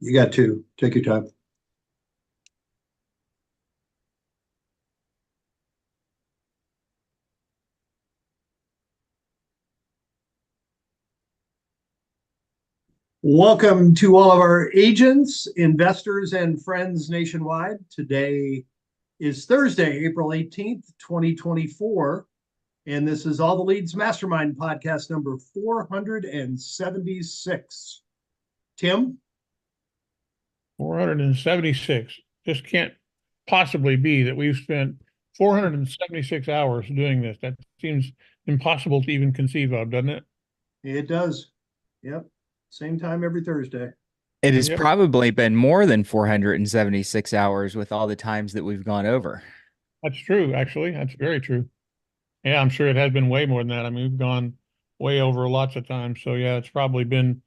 You got two. Take your time. Welcome to all of our agents, investors, and friends nationwide. Today is Thursday, April 18th, 2024, and this is All the Leads Mastermind podcast number 476. Tim? 476. Just can't possibly be that we've spent 476 hours doing this. That seems impossible to even conceive of, doesn't it? It does. Yep. Same time every Thursday. It has Yep, probably been more than 476 hours with all the times that we've gone over. that's true, actually. That's very true. Yeah, I'm sure it has been way more than that. I mean, we've gone way over lots of times. So yeah, it's probably been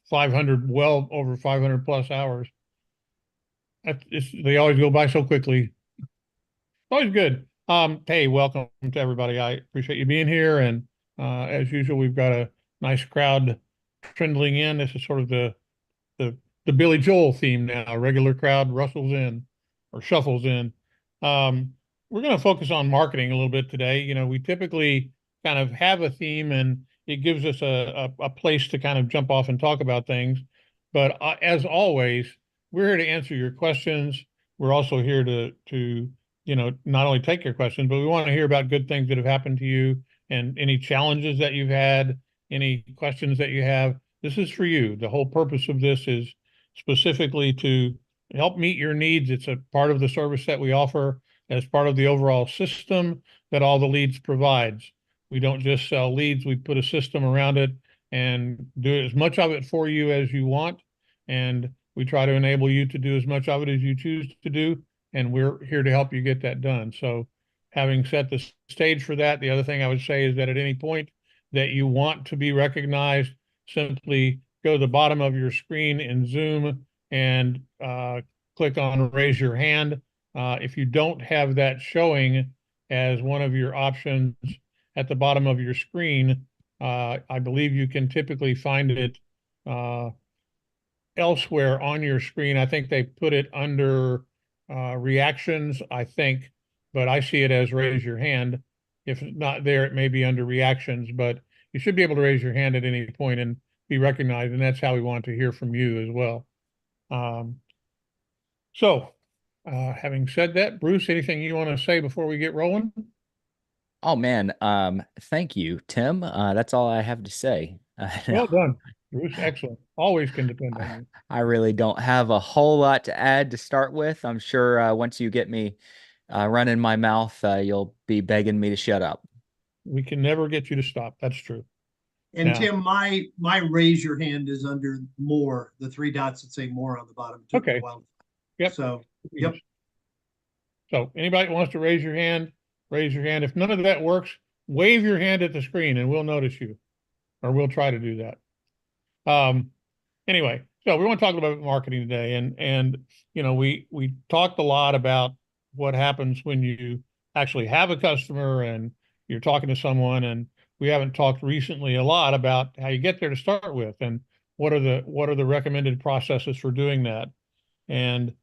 500, well over 500 plus hours. They always go by so quickly. Always good. Hey, welcome to everybody. I appreciate you being here. And as usual, we've got a nice crowd trundling in. This is sort of the Billy Joel theme now. Regular crowd rustles in or shuffles in. We're going to focus on marketing a little bit today. You know, we typically kind of have a theme and it gives us a place to kind of jump off and talk about things. But as always, we're here to answer your questions. We're also here to not only take your questions, but we want to hear about good things that have happened to you and any challenges that you've had, any questions that you have. This is for you. The whole purpose of this is specifically to help meet your needs. It's a part of the service that we offer as part of the overall system that All the Leads provides. We don't just sell leads, we put a system around it and do as much of it for you as you want. And we try to enable you to do as much of it as you choose to do. And we're here to help you get that done. So having set the stage for that, the other thing I would say is that at any point that you want to be recognized, simply go to the bottom of your screen in Zoom and click on raise your hand. If you don't have that showing as one of your options at the bottom of your screen, I believe you can typically find it elsewhere on your screen. I think they put it under reactions, I think, but I see it as raise your hand. If it's not there, it may be under reactions, but you should be able to raise your hand at any point and be recognized, and that's how we want to hear from you as well. Having said that, Bruce, anything you want to say before we get rolling? Oh man, thank you, Tim. That's all I have to say. Well done, Bruce. Excellent. Always can depend on you. I really don't have a whole lot to add to start with. I'm sure once you get me running my mouth, you'll be begging me to shut up. We can never get you to stop. That's true. And Now, Tim, my raise your hand is under more, the three dots that say more on the bottom. It took me Okay. a while. Yep. So, yep. So anybody that wants to raise your hand, raise your hand. If none of that works, wave your hand at the screen and we'll notice you, or we'll try to do that. Anyway, so we want to talk about marketing today, and we talked a lot about what happens when you actually have a customer and you're talking to someone, and we haven't talked recently a lot about how you get there to start with and what are the recommended processes for doing that. And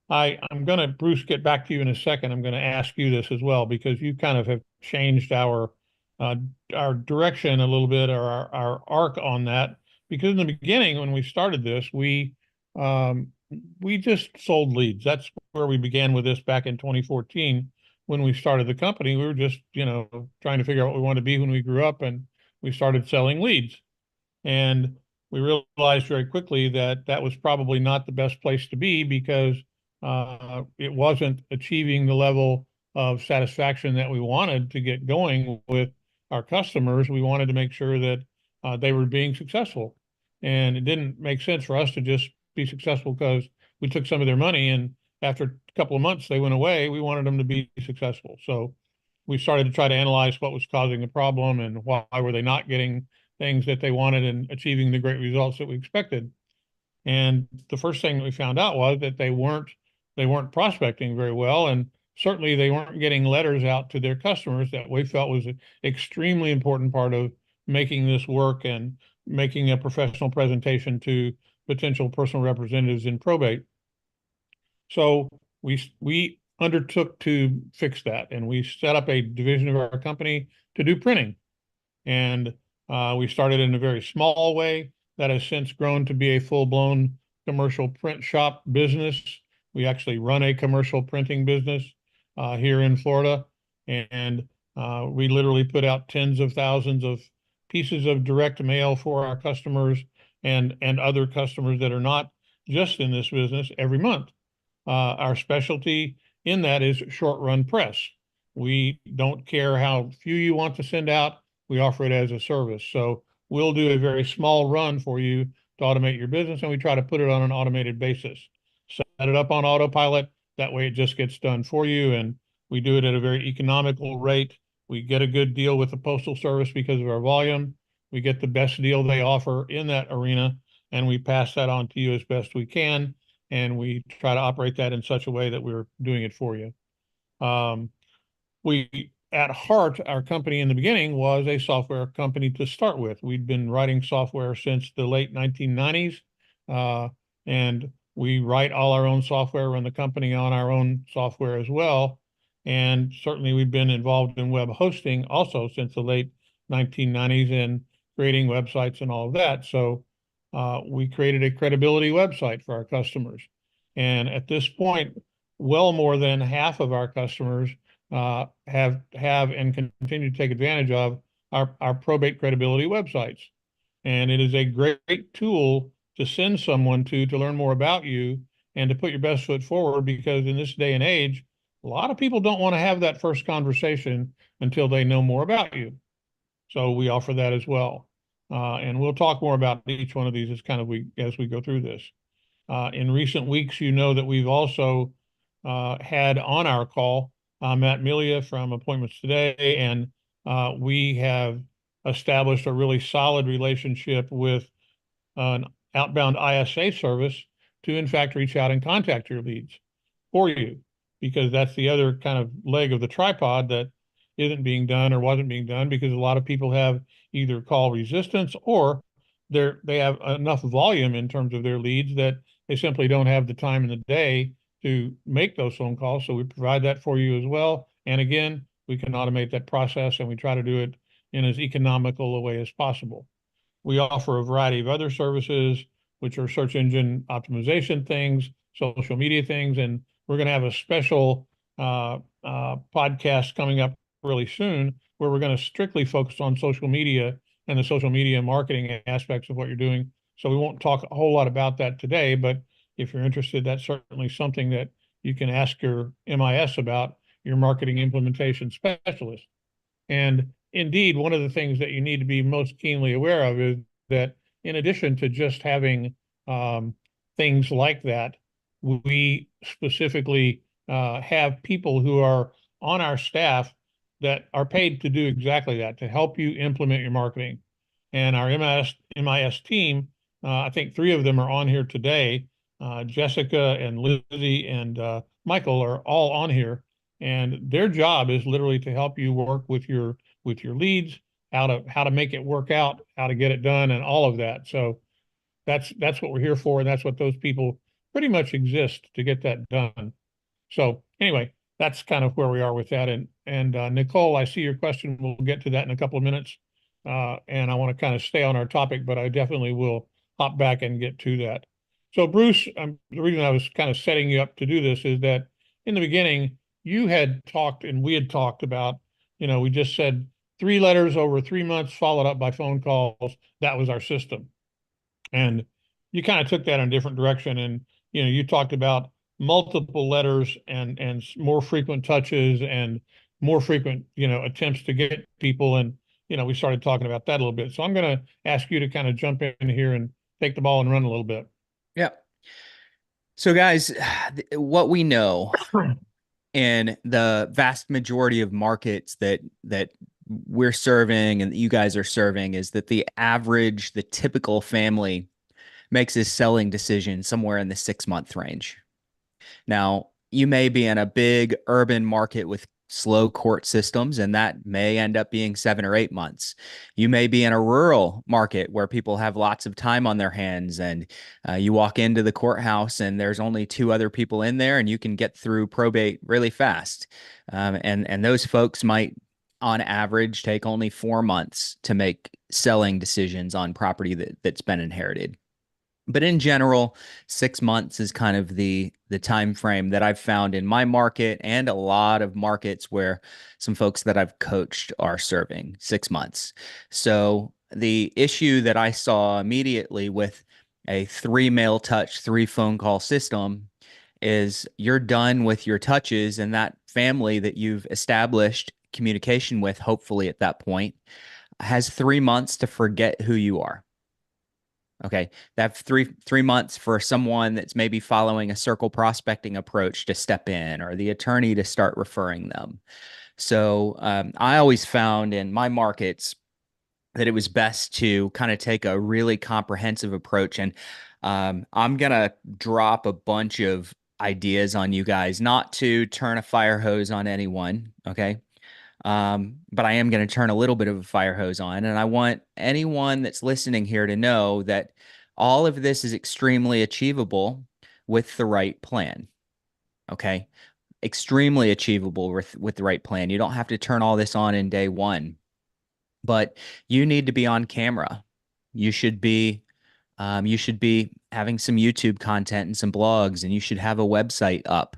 I'm going to, Bruce, get back to you in a second. I'm going to ask you this as well, because you kind of have changed our direction a little bit, or our arc on that. Because in the beginning, when we started this, we just sold leads. That's where we began with this back in 2014. When we started the company, we were just, trying to figure out what we wanted to be when we grew up, and we started selling leads. And we realized very quickly that that was probably not the best place to be, because it wasn't achieving the level of satisfaction that we wanted to get going with our customers. We wanted to make sure that they were being successful. And it didn't make sense for us to just be successful because we took some of their money and after a couple of months they went away. We wanted them to be successful. So we started to try to analyze what was causing the problem and why were they not getting things that they wanted and achieving the great results that we expected. And the first thing that we found out was that they weren't prospecting very well, and certainly they weren't getting letters out to their customers that we felt was an extremely important part of making this work and making a professional presentation to potential personal representatives in probate. So we undertook to fix that, and we set up a division of our company to do printing. And we started in a very small way that has since grown to be a full-blown commercial print shop business. We actually run a commercial printing business here in Florida, and we literally put out tens of thousands of pieces of direct mail for our customers and other customers that are not just in this business every month. Our specialty in that is short run press. We don't care how few you want to send out. We offer it as a service. So we'll do a very small run for you to automate your business, and we try to put it on an automated basis. Set it up on autopilot. That way it just gets done for you, and we do it at a very economical rate. We get a good deal with the Postal Service because of our volume. We get the best deal they offer in that arena, and we pass that on to you as best we can. And we try to operate that in such a way that we're doing it for you. We, at heart, our company in the beginning was a software company to start with. We'd been writing software since the late 1990s, and we write all our own software, run the company on our own software as well. And certainly we've been involved in web hosting also since the late 1990s and creating websites and all of that. So we created a credibility website for our customers. And at this point, well more than half of our customers have and continue to take advantage of our probate credibility websites. And it is a great tool to send someone to learn more about you and to put your best foot forward, because in this day and age, a lot of people don't want to have that first conversation until they know more about you. So we offer that as well. And we'll talk more about each one of these as we go through this. In recent weeks, you know that we've also had on our call Matt Milia from Appointments Today, and we have established a really solid relationship with an outbound ISA service to, in fact, reach out and contact your leads for you, because that's the other kind of leg of the tripod that isn't being done or wasn't being done, because a lot of people have either call resistance or they have enough volume in terms of their leads that they simply don't have the time in the day to make those phone calls. So we provide that for you as well. And again, we can automate that process, and we try to do it in as economical a way as possible. We offer a variety of other services, which are search engine optimization things, social media things, and we're going to have a special podcast coming up really soon where we're going to strictly focus on social media and the social media marketing aspects of what you're doing. So we won't talk a whole lot about that today, but if you're interested, that's certainly something that you can ask your MIS about, your marketing implementation specialist. And indeed, one of the things that you need to be most keenly aware of is that in addition to just having things like that, we specifically have people who are on our staff that are paid to do exactly that, to help you implement your marketing. And our MIS team, I think 3 of them are on here today. Jessica and Lizzie and Michael are all on here, and their job is literally to help you work with your leads, how to make it work out, how to get it done, and all of that. So that's what we're here for, and that's what those people pretty much exist to get that done. So anyway, that's kind of where we are with that. And Nicole, I see your question. We'll get to that in a couple of minutes. And I want to kind of stay on our topic, but I definitely will hop back and get to that. So Bruce, the reason I was kind of setting you up to do this is that in the beginning, you had talked and we had talked about, we just said 3 letters over 3 months followed up by phone calls. That was our system. And you kind of took that in a different direction. And, you talked about multiple letters and more frequent touches and more frequent, attempts to get people. And, we started talking about that a little bit. So I'm going to ask you to kind of jump in here and take the ball and run a little bit. Yeah. So guys, what we know in the vast majority of markets that we're serving and that you guys are serving is that the typical family makes his selling decision somewhere in the 6-month range. Now, you may be in a big urban market with slow court systems, and that may end up being 7 or 8 months. You may be in a rural market where people have lots of time on their hands, and you walk into the courthouse and there's only two other people in there, and you can get through probate really fast. And those folks might, on average, take only 4 months to make selling decisions on property that's been inherited. But in general, 6 months is kind of the time frame that I've found in my market, and a lot of markets where some folks that I've coached are serving 6 months. So the issue that I saw immediately with a 3 mail touch, 3 phone call system is you're done with your touches, and that family that you've established communication with, hopefully at that point, has 3 months to forget who you are. Okay, that three months for someone that's maybe following a circle prospecting approach to step in, or the attorney to start referring them. So I always found in my markets that it was best to kind of take a really comprehensive approach. And I'm gonna drop a bunch of ideas on you guys, not to turn a fire hose on anyone. Okay. But I am going to turn a little bit of a fire hose on, and I want anyone that's listening here to know that all of this is extremely achievable with the right plan. Okay. Extremely achievable with the right plan. You don't have to turn all this on in day one, but you need to be on camera. You should be having some YouTube content and some blogs, and you should have a website up.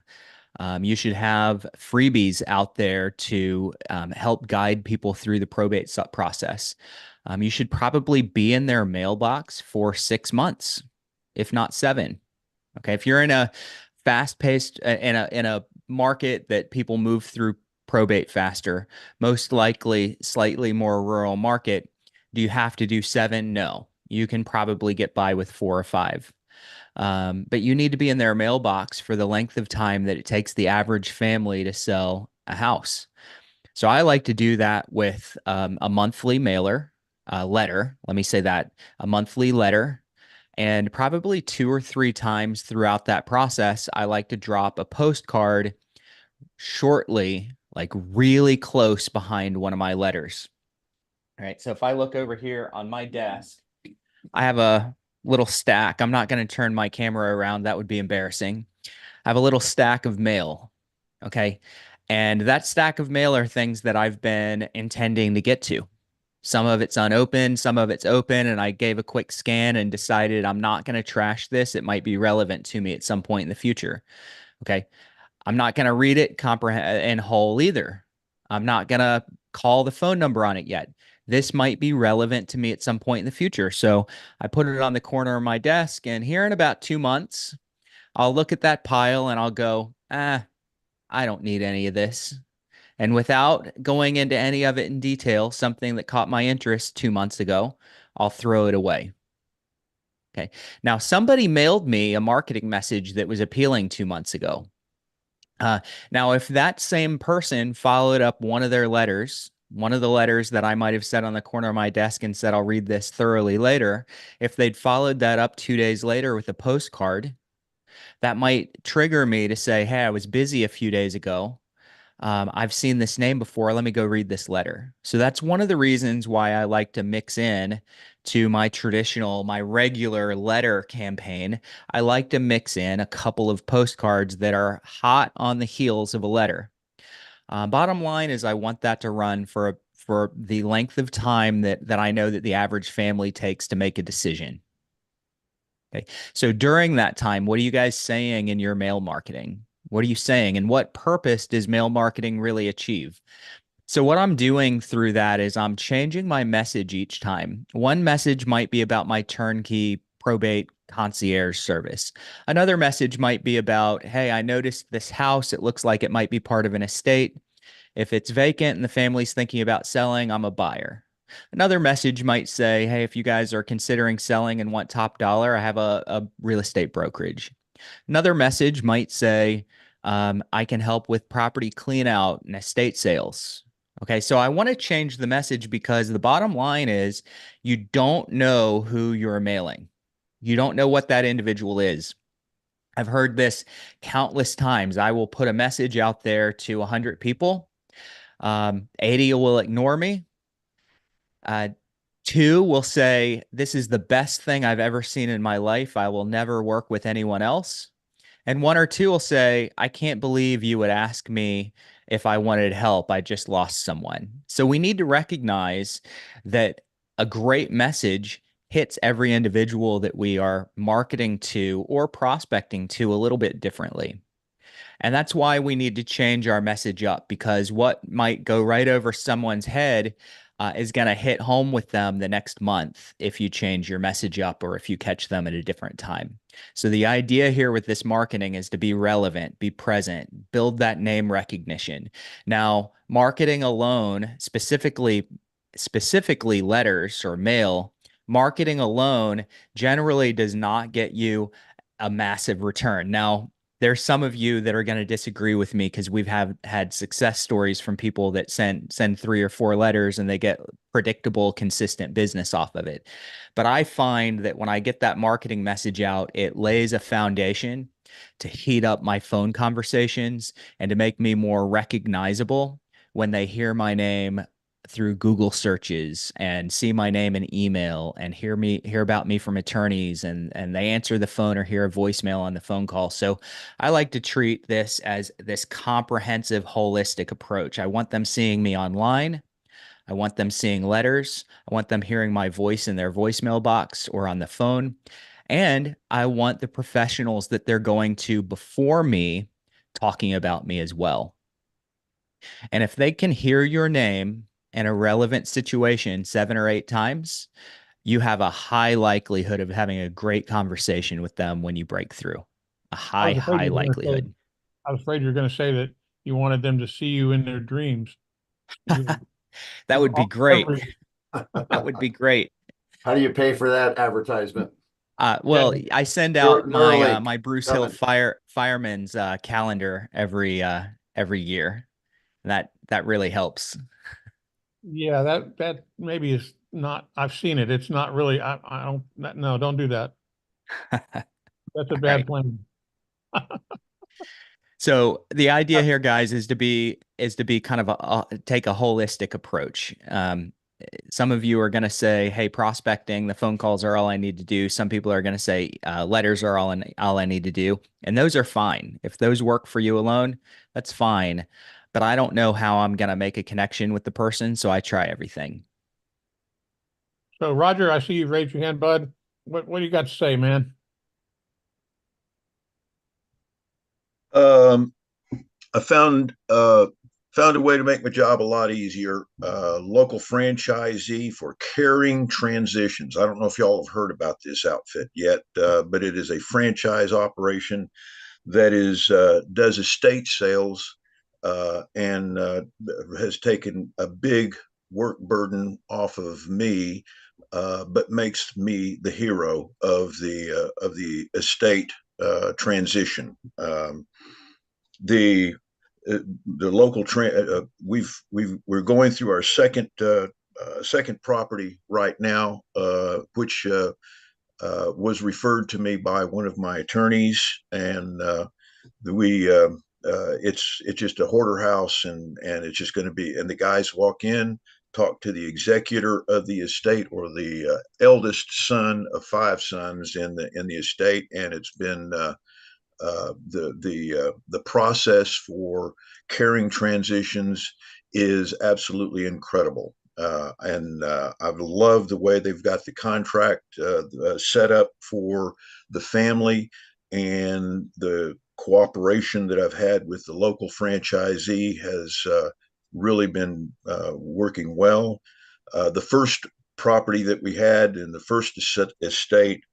You should have freebies out there to help guide people through the probate process. You should probably be in their mailbox for 6 months, if not 7. Okay, if you're in a fast-paced in a market that people move through probate faster, most likely slightly more rural market, do you have to do 7? No, you can probably get by with 4 or 5. But you need to be in their mailbox for the length of time that it takes the average family to sell a house. So I like to do that with a monthly letter. Let me say that, a monthly letter. And probably 2 or 3 times throughout that process, I like to drop a postcard shortly, like really close behind one of my letters. All right. So if I look over here on my desk, I have a little stack. I'm not going to turn my camera around. That would be embarrassing. I have a little stack of mail. Okay. And that stack of mail are things that I've been intending to get to. Some of it's unopened, some of it's open, and I gave a quick scan and decided I'm not going to trash this. It might be relevant to me at some point in the future. Okay. I'm not going to read it in whole either. I'm not going to call the phone number on it yet. This might be relevant to me at some point in the future. So I put it on the corner of my desk, and here in about 2 months, I'll look at that pile and I'll go, I don't need any of this. And without going into any of it in detail, something that caught my interest 2 months ago, I'll throw it away. Okay. Now, somebody mailed me a marketing message that was appealing 2 months ago. Now, if that same person followed up one of their letters, one of the letters that I might have set on the corner of my desk and said, I'll read this thoroughly later, if they'd followed that up 2 days later with a postcard, that might trigger me to say, hey, I was busy a few days ago. I've seen this name before. Let me go read this letter. So that's one of the reasons why I like to mix in to my regular letter campaign. I like to mix in a couple of postcards that are hot on the heels of a letter. Bottom line is I want that to run for the length of time that I know that the average family takes to make a decision. Okay. So during that time, what are you guys saying in your mail marketing? What are you saying? And what purpose does mail marketing really achieve? So what I'm doing through that is I'm changing my message each time. One message might be about my turnkey probate concierge service. Another message might be about, hey, I noticed this house. It looks like it might be part of an estate. If it's vacant and the family's thinking about selling, I'm a buyer. Another message might say, hey, if you guys are considering selling and want top dollar, I have a real estate brokerage. Another message might say, I can help with property clean out and estate sales. Okay, so I want to change the message because the bottom line is you don't know who you're mailing. You don't know what that individual is. I've heard this countless times. I will put a message out there to 100 people, 80 will ignore me. 2 will say, this is the best thing I've ever seen in my life. I will never work with anyone else. And 1 or 2 will say, I can't believe you would ask me if I wanted help. I just lost someone. So we need to recognize that a great message hits every individual that we are marketing to or prospecting to a little bit differently. And that's why we need to change our message up, because what might go right over someone's head is going to hit home with them the next month if you change your message up or if you catch them at a different time. So the idea here with this marketing is to be relevant, be present, build that name recognition. Now, marketing alone, specifically letters or mail, marketing alone generally does not get you a massive return. Now, there's some of you that are going to disagree with me because we've had success stories from people that send 3 or 4 letters and they get predictable, consistent business off of it. But I find that when I get that marketing message out, it lays a foundation to heat up my phone conversations and to make me more recognizable when they hear my name through Google searches and see my name in email and hear about me from attorneys, and they answer the phone or hear a voicemail on the phone call. So I like to treat this as this comprehensive, holistic approach. I want them seeing me online. I want them seeing letters. I want them hearing my voice in their voicemail box or on the phone. And I want the professionals that they're going to before me talking about me as well. And if they can hear your name in a relevant situation 7 or 8 times, you have a high likelihood of having a great conversation with them when you break through. A I was afraid high you were going to say, likelihood. I was afraid you're going to say that you wanted them to see you in their dreams. You, That would be great. every, That would be great. How do you pay for that advertisement? Well, Yeah. I send out Neuralink my Bruce Hill coming. fireman's calendar every year. That really helps. Yeah, that maybe is not. I've seen it. It's not really. I don't. No, don't do that. That's a bad Right. plan. So the idea here, guys, is to be kind of take a holistic approach. Some of you are going to say, "Hey, prospecting, the phone calls are all I need to do." Some people are going to say, "Letters are all I need to do," and those are fine. If those work for you alone, that's fine. But I don't know how I'm going to make a connection with the person, so I try everything. So, Roger, I see you raised your hand, bud. What do you got to say, man? I found a way to make my job a lot easier. Local franchisee for Caring Transitions. I don't know if y'all have heard about this outfit yet, but it is a franchise operation that does estate sales and has taken a big work burden off of me, but makes me the hero of the estate transition. The the local we're going through our second property right now, which was referred to me by one of my attorneys, and we it's just a hoarder house, and it's just going to be, and the guys walk in, talk to the executor of the estate, or the eldest son of 5 sons in the estate, and it's been the process for Caring Transitions is absolutely incredible. And I've loved the way they've got the contract set up for the family, and the cooperation that I've had with the local franchisee has really been working well. The first property that we had in the first estate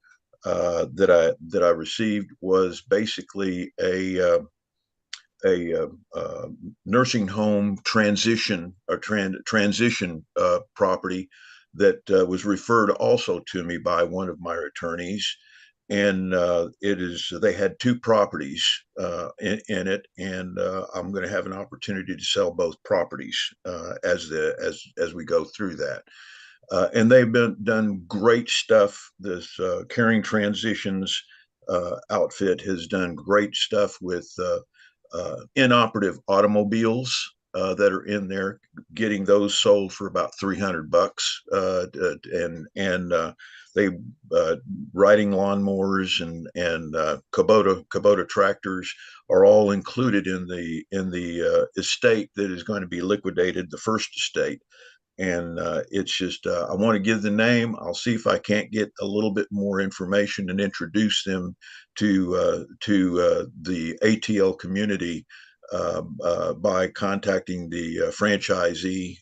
that I received was basically a nursing home transition property that was referred also to me by one of my attorneys, and they had 2 properties in it, and I'm going to have an opportunity to sell both properties as we go through that. And they've done great stuff. This Caring Transitions outfit has done great stuff with inoperative automobiles. that are in there, getting those sold for about $300. They riding lawnmowers and Kubota tractors are all included in the estate that is going to be liquidated, the first estate. And it's just I want to give the name. I'll see if I can't get a little bit more information and introduce them to the ATL community by contacting the franchisor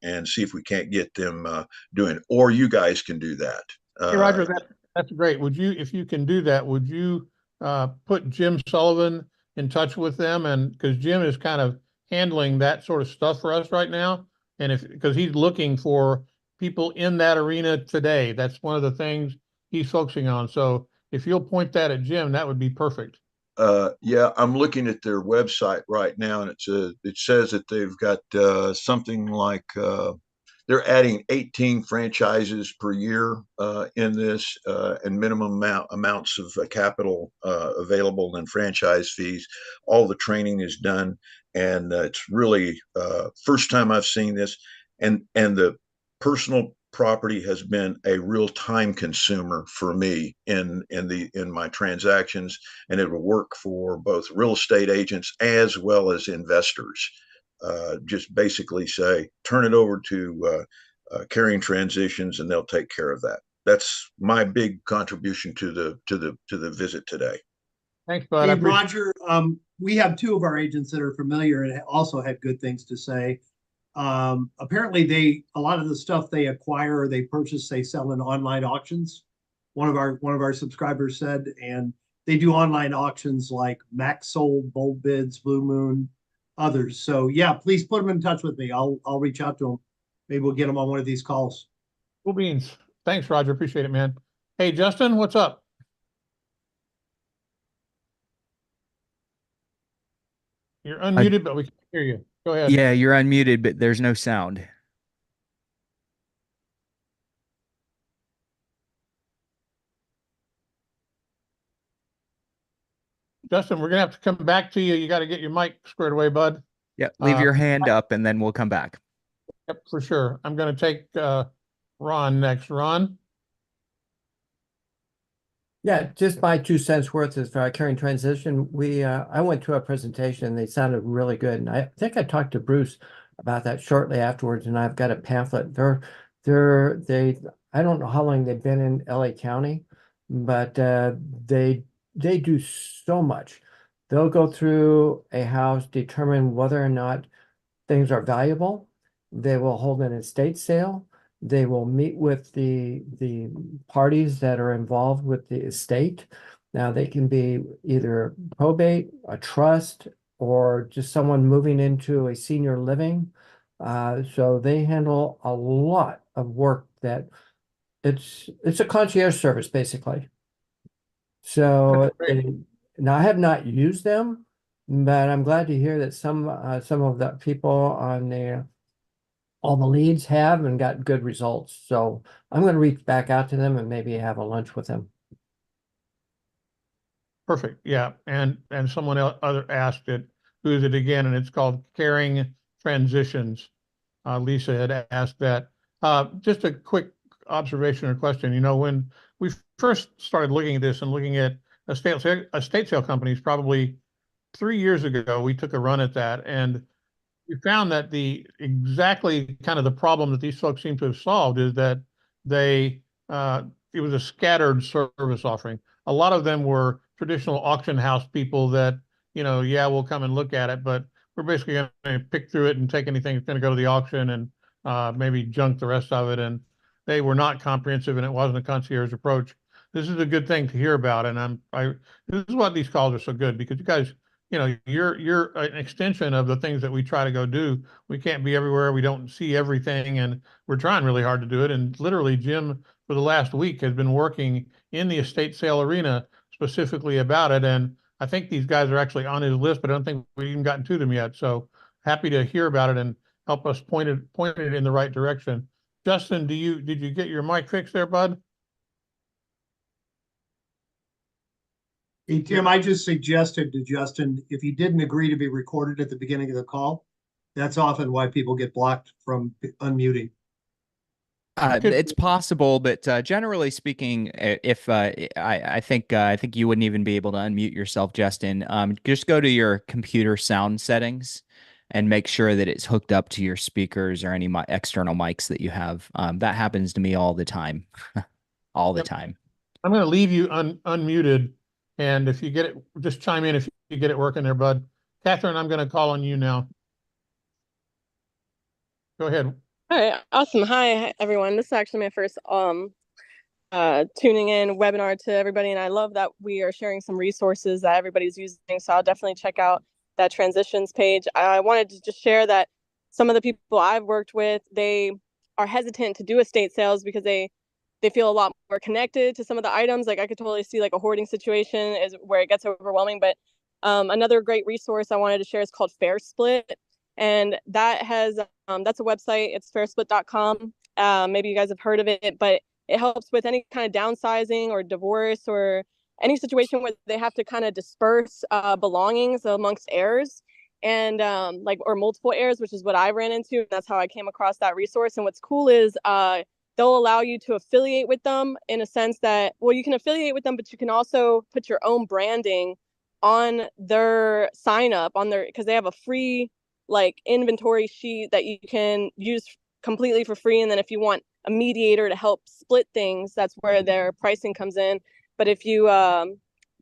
and see if we can't get them doing it. Or you guys can do that. Hey, Roger, that's great. Would you, if you can do that, would you put Jim Sullivan in touch with them? And because Jim is kind of handling that sort of stuff for us right now. And because he's looking for people in that arena today, that's one of the things he's focusing on. So if you'll point that at Jim, that would be perfect. Yeah, I'm looking at their website right now, and it says that they've got something like they're adding 18 franchises per year in this, and minimum amounts of capital available and franchise fees. All the training is done, and it's really first time I've seen this. And the personal property has been a real time consumer for me in my transactions, and it will work for both real estate agents as well as investors. Just basically say, turn it over to Carrying Transitions, and they'll take care of that. That's my big contribution to the visit today. Thanks, bud. Hey, Roger, we have two of our agents that are familiar and also had good things to say. Apparently a lot of the stuff they acquire or they purchase, they sell in online auctions. One of our subscribers said, and they do online auctions like Max Sold, Bold Bids, Blue Moon, others. So yeah, please put them in touch with me. I'll reach out to them. Maybe we'll get them on one of these calls. Cool beans. Thanks, Roger. Appreciate it, man. Hey, Justin, what's up? You're unmuted, but we can't hear you. Go ahead. Yeah, you're unmuted, but there's no sound. Justin, we're gonna have to come back to you. You got to get your mic squared away, bud. Yeah, leave your hand up and then we'll come back. Yep, for sure. I'm gonna take Ron next. Ron? Yeah, just my 2 cents worth of Carrying Transition. I went to a presentation and they sounded really good. And I think I talked to Bruce about that shortly afterwards, and I've got a pamphlet. I don't know how long they've been in LA County, but they do so much. They'll go through a house, determine whether or not things are valuable. They will hold an estate sale. They will meet with the parties that are involved with the estate. Now, they can be either probate, a trust, or just someone moving into a senior living. So they handle a lot of work that it's a concierge service, basically. So now I have not used them, but I'm glad to hear that some of the people on all the leads have and got good results. So I'm going to reach back out to them and maybe have a lunch with them. Perfect. Yeah. And someone else asked it, who is it again? And it's called Carrying Transitions. Lisa had asked that. Just a quick observation or question. You know, when we first started looking at this and looking at estate sale companies, probably 3 years ago, we took a run at that, and we found that exactly kind of the problem that these folks seem to have solved is that it was a scattered service offering. A lot of them were traditional auction house people that, you know, yeah, we'll come and look at it, but we're basically going to pick through it and take anything that's going to go to the auction and maybe junk the rest of it. And they were not comprehensive, and it wasn't a concierge approach. This is a good thing to hear about, and this is why these calls are so good, because you guys, you know, you're an extension of the things that we try to go do. We can't be everywhere. We don't see everything, and we're trying really hard to do it. And literally, Jim, for the last week, has been working in the estate sale arena specifically about it. And I think these guys are actually on his list, but I don't think we've even gotten to them yet. So happy to hear about it and help us point it in the right direction. Justin, did you get your mic fixed there, bud? Hey, Tim, I just suggested to Justin, if you didn't agree to be recorded at the beginning of the call, that's often why people get blocked from unmuting. It's possible, but generally speaking, if I think you wouldn't even be able to unmute yourself, Justin. Just go to your computer sound settings and make sure that it's hooked up to your speakers or any external mics that you have. That happens to me all the time, all the Yep. time. I'm going to leave you unmuted, and if you get it, just chime in if you get it working there, bud. Catherine, I'm going to call on you now. Go ahead. All right, awesome. Hi, everyone. This is actually my first tuning in webinar to everybody, and I love that we are sharing some resources that everybody's using. So I'll definitely check out that transitions page. I wanted to just share that some of the people I've worked with, they are hesitant to do estate sales because they feel a lot more connected to some of the items. Like I could totally see like a hoarding situation is where it gets overwhelming. But another great resource I wanted to share is called Fair Split. And that has, that's a website, it's fairsplit.com. Maybe you guys have heard of it, but it helps with any kind of downsizing or divorce or any situation where they have to kind of disperse belongings amongst heirs and or multiple heirs, which is what I ran into. And that's how I came across that resource. And what's cool is they'll allow you to affiliate with them in a sense that, well, you can affiliate with them, but you can also put your own branding on their sign up on their, because they have a free like inventory sheet that you can use completely for free. And then if you want a mediator to help split things, that's where their pricing comes in. But if you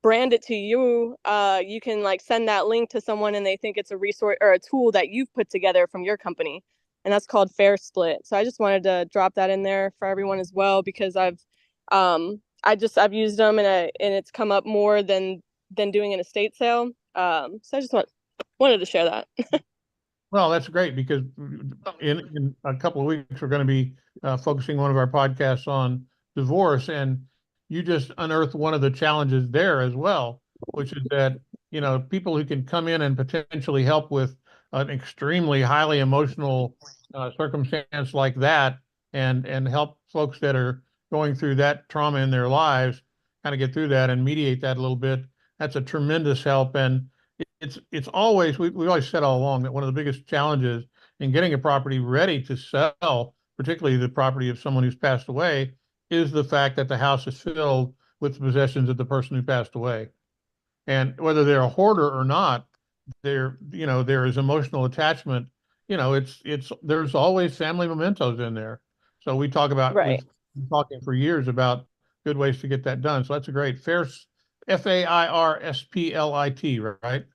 brand it to you, you can like send that link to someone and they think it's a resource or a tool that you've put together from your company. And that's called Fair Split. So I just wanted to drop that in there for everyone as well, because I've used them and it's come up more than doing an estate sale. So I just wanted to share that. Well, that's great because in a couple of weeks, we're going to be focusing one of our podcasts on divorce. And you just unearthed one of the challenges there as well, which is that, people who can come in and potentially help with an extremely highly emotional circumstance like that and help folks that are going through that trauma in their lives kind of get through that and mediate that a little bit. That's a tremendous help. And it's always, we've always said all along that one of the biggest challenges in getting a property ready to sell, particularly the property of someone who's passed away, is the fact that the house is filled with the possessions of the person who passed away. And whether they're a hoarder or not, there is emotional attachment. There's always family mementos in there. So we talk about, Right. we've been talking for years about good ways to get that done. So that's a great FAIRSPLIT, right?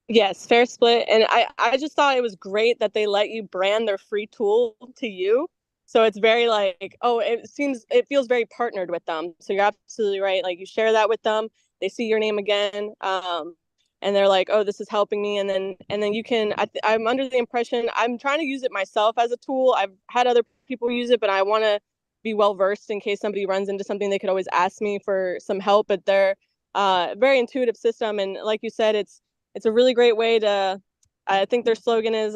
Yes, Fair Split. And I just thought it was great that they let you brand their free tool to you. So it's very like, it feels very partnered with them. So you're absolutely right. Like you share that with them, they see your name again. And they're like, oh, this is helping me. And then you can, I'm under the impression, I'm trying to use it myself as a tool. I've had other people use it, but I want to be well versed in case somebody runs into something. They could always ask me for some help, but they're very intuitive system. And like you said, it's a really great way to, I think their slogan is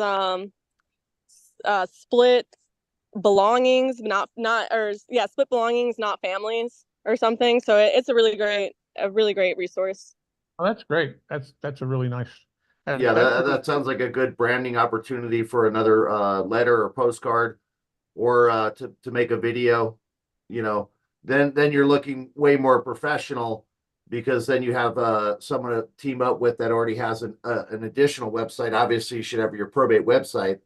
split belongings, split belongings, not families or something. So it's a really great resource. Oh, that's great. That's a really nice. Yeah, that sounds like a good branding opportunity for another letter or postcard, or to make a video. Then you're looking way more professional, because then you have someone to team up with that already has an additional website. Obviously, you should have your probate website,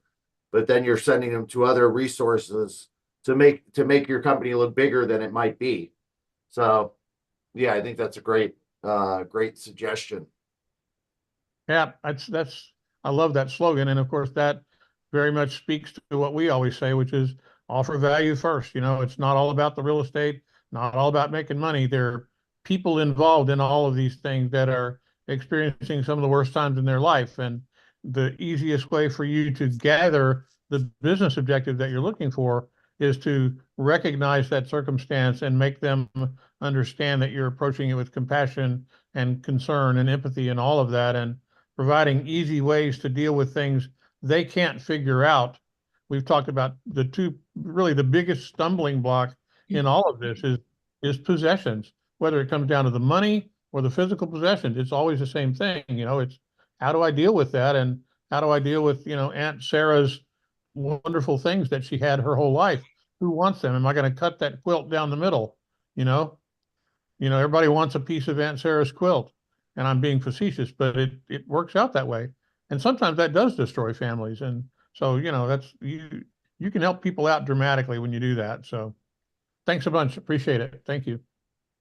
but then you're sending them to other resources to make your company look bigger than it might be. So, yeah, I think that's a great suggestion. Yeah, I love that slogan. And of course, that very much speaks to what we always say, which is offer value first. It's not all about the real estate, not all about making money. There are people involved in all of these things that are experiencing some of the worst times in their life. And the easiest way for you to gather the business objective that you're looking for is to recognize that circumstance and make them understand that you're approaching it with compassion and concern and empathy and all of that, and providing easy ways to deal with things they can't figure out. We've talked about the biggest stumbling block in all of this is possessions, whether it comes down to the money, or the physical possessions. It's always the same thing. It's how do I deal with that? And how do I deal with, Aunt Sarah's wonderful things that she had her whole life? Who wants them? Am I going to cut that quilt down the middle? Everybody wants a piece of Aunt Sarah's quilt, and I'm being facetious, but it works out that way. And sometimes that does destroy families. And so, that's you can help people out dramatically when you do that. So thanks a bunch. Appreciate it. Thank you.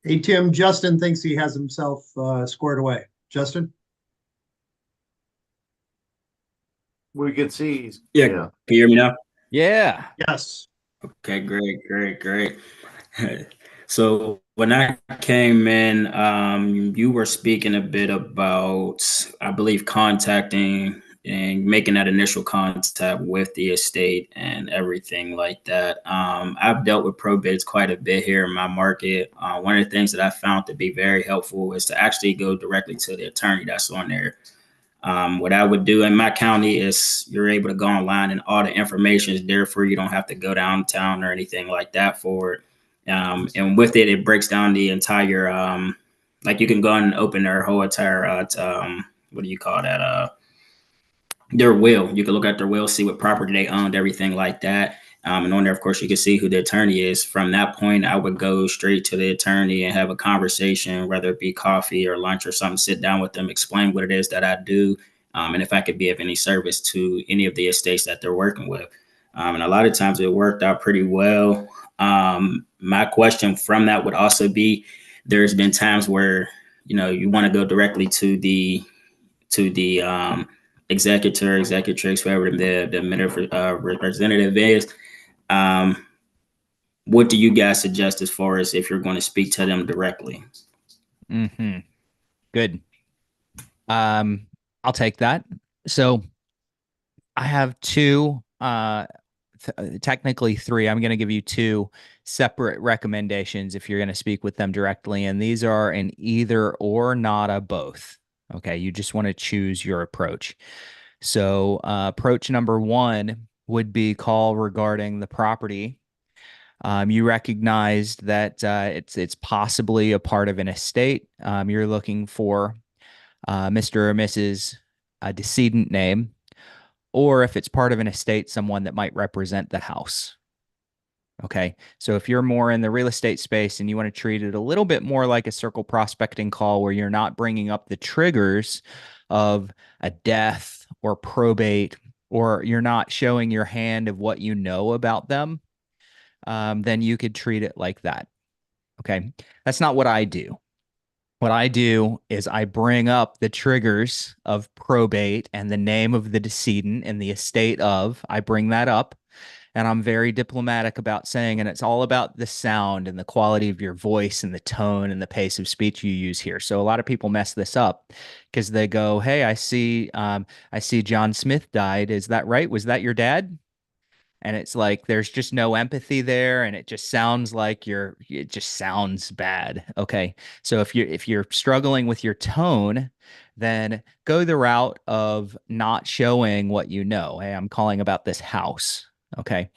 Hey, Tim, Justin thinks he has himself squared away. Justin? We can see. Yeah. Can you hear me now? Yeah. Yes. Okay, great. So when I came in, you were speaking a bit about, I believe, contacting and making that initial contact with the estate and everything like that. I've dealt with probates quite a bit here in my market. One of the things that I found to be very helpful is to actually go directly to the attorney that's on there. What I would do in my county is you're able to go online and all the information is there for you. You don't have to go downtown or anything like that for it. And with it, it breaks down the entire, like you can go and open their whole entire, what do you call that? Their will. You can look at their will, see what property they owned, everything like that. And on there, of course, you can see who the attorney is. From that point, I would go straight to the attorney and have a conversation, whether it be coffee or lunch or something, sit down with them, explain what it is that I do, and if I could be of any service to any of the estates that they're working with. And a lot of times it worked out pretty well. My question from that would also be, there's been times where, you want to go directly to the executor, executrix, whoever the representative is. What do you guys suggest as far as if you're going to speak to them directly? Good. I'll take that. So I have two, technically three. I'm going to give you two separate recommendations if you're going to speak with them directly. And these are an either or, not a both. Okay. You just want to choose your approach. So approach number one would be call regarding the property. You recognized that it's possibly a part of an estate. You're looking for Mr. or Mrs. Decedent name, or if it's part of an estate, someone that might represent the house. Okay, so if you're more in the real estate space and you want to treat it a little bit more like a circle prospecting call where you're not bringing up the triggers of a death or probate, or you're not showing your hand of what you know about them, then you could treat it like that. Okay, that's not what I do. What I do is I bring up the triggers of probate and the name of the decedent and the estate of, I bring that up. And I'm very diplomatic about saying, and it's all about the sound and the quality of your voice and the tone and the pace of speech you use here. So a lot of people mess this up because they go, "Hey, I see John Smith died. Is that right? Was that your dad?" And it's like there's just no empathy there, and it just sounds like it just sounds bad. Okay, so if you're struggling with your tone, then go the route of not showing what you know. Hey, I'm calling about this house. Okay.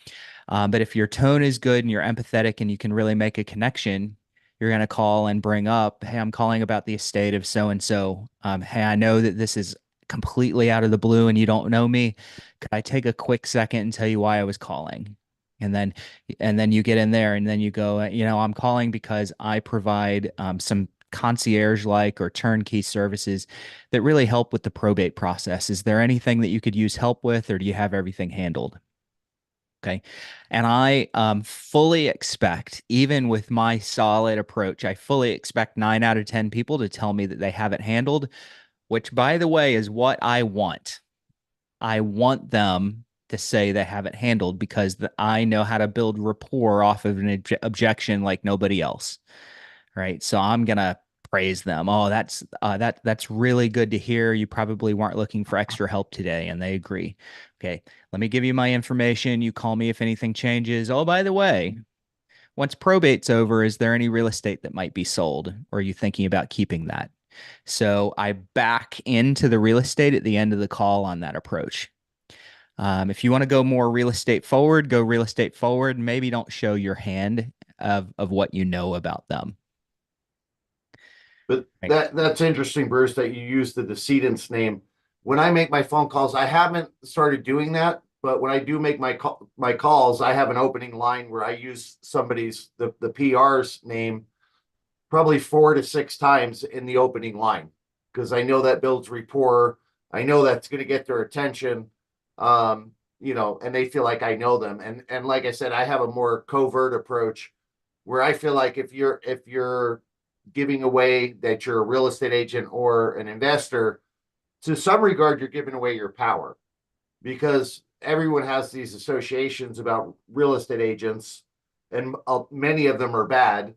But if your tone is good and you're empathetic and you can really make a connection, you're going to call and bring up, "Hey, I'm calling about the estate of so-and-so. Hey, I know that this is completely out of the blue and you don't know me. Could I take a quick second and tell you why I was calling?" And then you get in there and then you go, "I'm calling because I provide some concierge-like or turnkey services that really help with the probate process. Is there anything that you could use help with, or do you have everything handled?" Okay. And I fully expect, even with my solid approach, I fully expect 9 out of 10 people to tell me that they have it handled, which, by the way, is what I want. I want them to say they have it handled because I know how to build rapport off of an objection like nobody else. Right. So I'm going to praise them. "Oh, that's really good to hear. You probably weren't looking for extra help today." And they agree. Okay, let me give you my information. You call me if anything changes. Oh, by the way, once probate's over, is there any real estate that might be sold? Or are you thinking about keeping that? So I back into the real estate at the end of the call on that approach. If you want to go more real estate forward, go real estate forward. Maybe don't show your hand of what you know about them. But Right. that's interesting, Bruce, that you use the decedent's name. When I make my phone calls, I haven't started doing that, but when I do make my calls, I have an opening line where I use the PR's name probably 4 to 6 times in the opening line because I know that builds rapport. I know that's going to get their attention. And they feel like I know them. And like I said, I have a more covert approach where I feel like if you're giving away that you're a real estate agent or an investor, to some regard, you're giving away your power because everyone has these associations about real estate agents, and many of them are bad.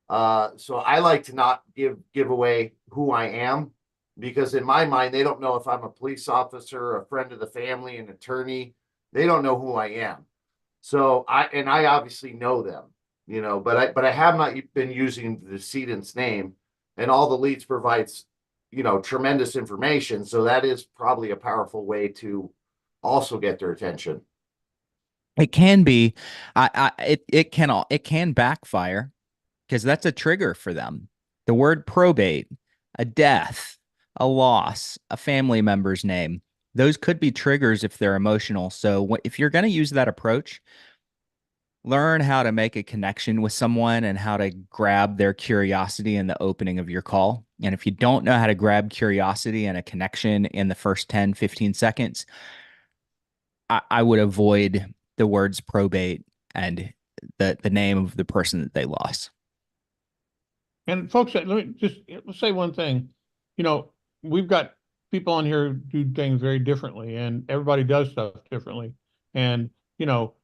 So I like to not give away who I am because in my mind, they don't know if I'm a police officer, a friend of the family, an attorney. They don't know who I am. So I obviously know them, but I have not been using the decedent's name, and all the leads provides, tremendous information. So that is probably a powerful way to also get their attention. It can be, it can backfire because that's a trigger for them. The word probate, a death, a loss, a family member's name, those could be triggers if they're emotional. So if you're going to use that approach, learn how to make a connection with someone and how to grab their curiosity in the opening of your call. And if you don't know how to grab curiosity and a connection in the first 10, 15 seconds, I would avoid the words probate and the name of the person that they lost. And folks, let me just say one thing. We've got people on here who do things very differently, and everybody does stuff differently. And,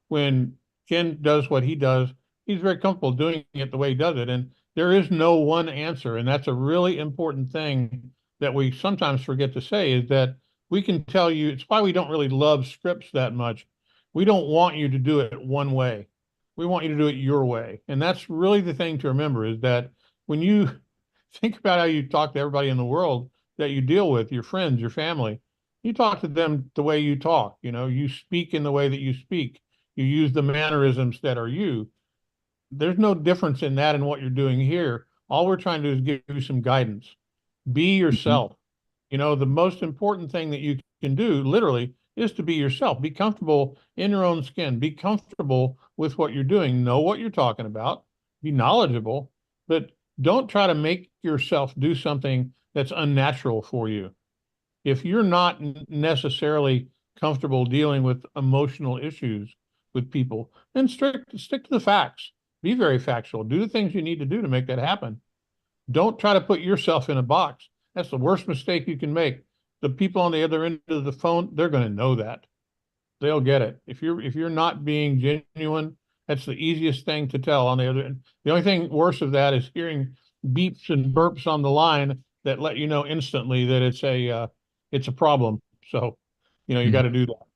when Ken does what he does, he's very comfortable doing it the way he does it. And there is no one answer. And that's a really important thing that we sometimes forget to say, is that we can tell you, it's why we don't really love scripts that much. We don't want you to do it one way. We want you to do it your way. And that's really the thing to remember, is that when you think about how you talk to everybody in the world that you deal with, your friends, your family, you talk to them the way you talk. You speak in the way that you speak. You use the mannerisms that are you. There's no difference in that and what you're doing here. All we're trying to do is give you some guidance. Be yourself. The most important thing that you can do, literally, is to be yourself. Be comfortable in your own skin. Be comfortable with what you're doing. Know what you're talking about. Be knowledgeable, but don't try to make yourself do something that's unnatural for you. If you're not necessarily comfortable dealing with emotional issues with people, then stick to the facts. Be very factual. Do the things you need to do to make that happen. Don't try to put yourself in a box. That's the worst mistake you can make. The people on the other end of the phone, they're going to know that. They'll get it. If you're not being genuine, that's the easiest thing to tell on the other end. The only thing worse of that is hearing beeps and burps on the line that let you know instantly that it's a problem. So, you got to do that.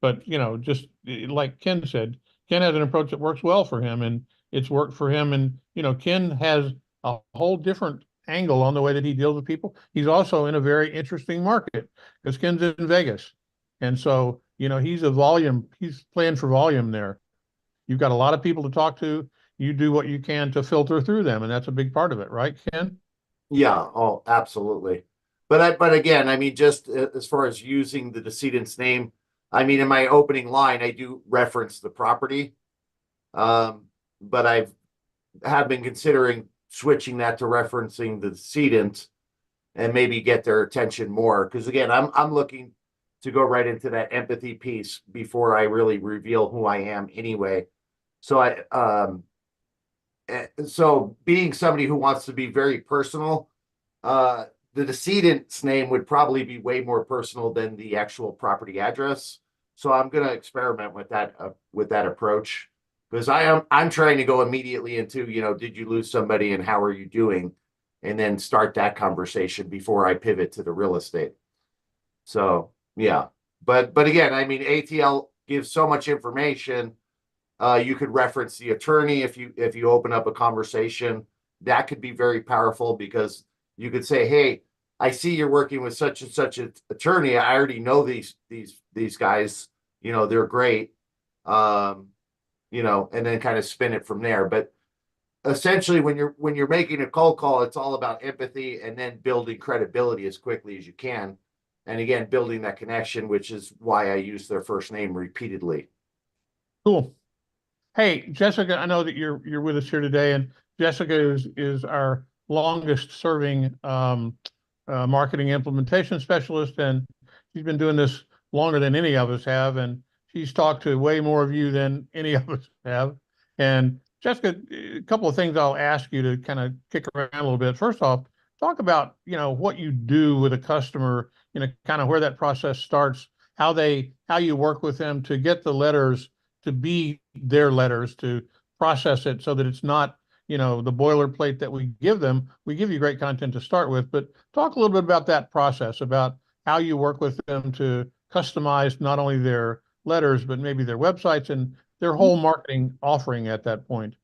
But, just like Ken said, Ken has an approach that works well for him, and it's worked for him. And, Ken has a whole different angle on the way that he deals with people. He's also in a very interesting market because Ken's in Vegas. And so, he's playing for volume there. You've got a lot of people to talk to. You do what you can to filter through them. And that's a big part of it, right, Ken? Yeah. Oh, absolutely. But again, I mean, just as far as using the decedent's name, I mean, in my opening line, I do reference the property. But have been considering switching that to referencing the decedent and maybe get their attention more. Because again, I'm looking to go right into that empathy piece before I really reveal who I am anyway. So being somebody who wants to be very personal, the decedent's name would probably be way more personal than the actual property address. So I'm going to experiment with that approach, because I'm trying to go immediately into, did you lose somebody and how are you doing? And then start that conversation before I pivot to the real estate. So yeah, but again, I mean, ATL gives so much information. You could reference the attorney if you open up a conversation. That could be very powerful, because you could say, hey, I see you're working with such and such an attorney. I already know these guys, they're great. And then kind of spin it from there. But essentially when you're making a cold call, it's all about empathy and then building credibility as quickly as you can. And again, building that connection, which is why I use their first name repeatedly. Cool. Hey, Jessica, I know that you're with us here today, and Jessica is our longest serving marketing implementation specialist, and she's been doing this longer than any of us have, and she's talked to way more of you than any of us have. And Jessica, a couple of things I'll ask you to kind of kick around a little bit. First off, talk about, what you do with a customer, kind of where that process starts, how you work with them to get the letters to be their letters, to process it so that it's not, the boilerplate that we give them. We give you great content to start with, but talk a little bit about that process, about how you work with them to customize not only their letters, but maybe their websites and their whole marketing offering at that point.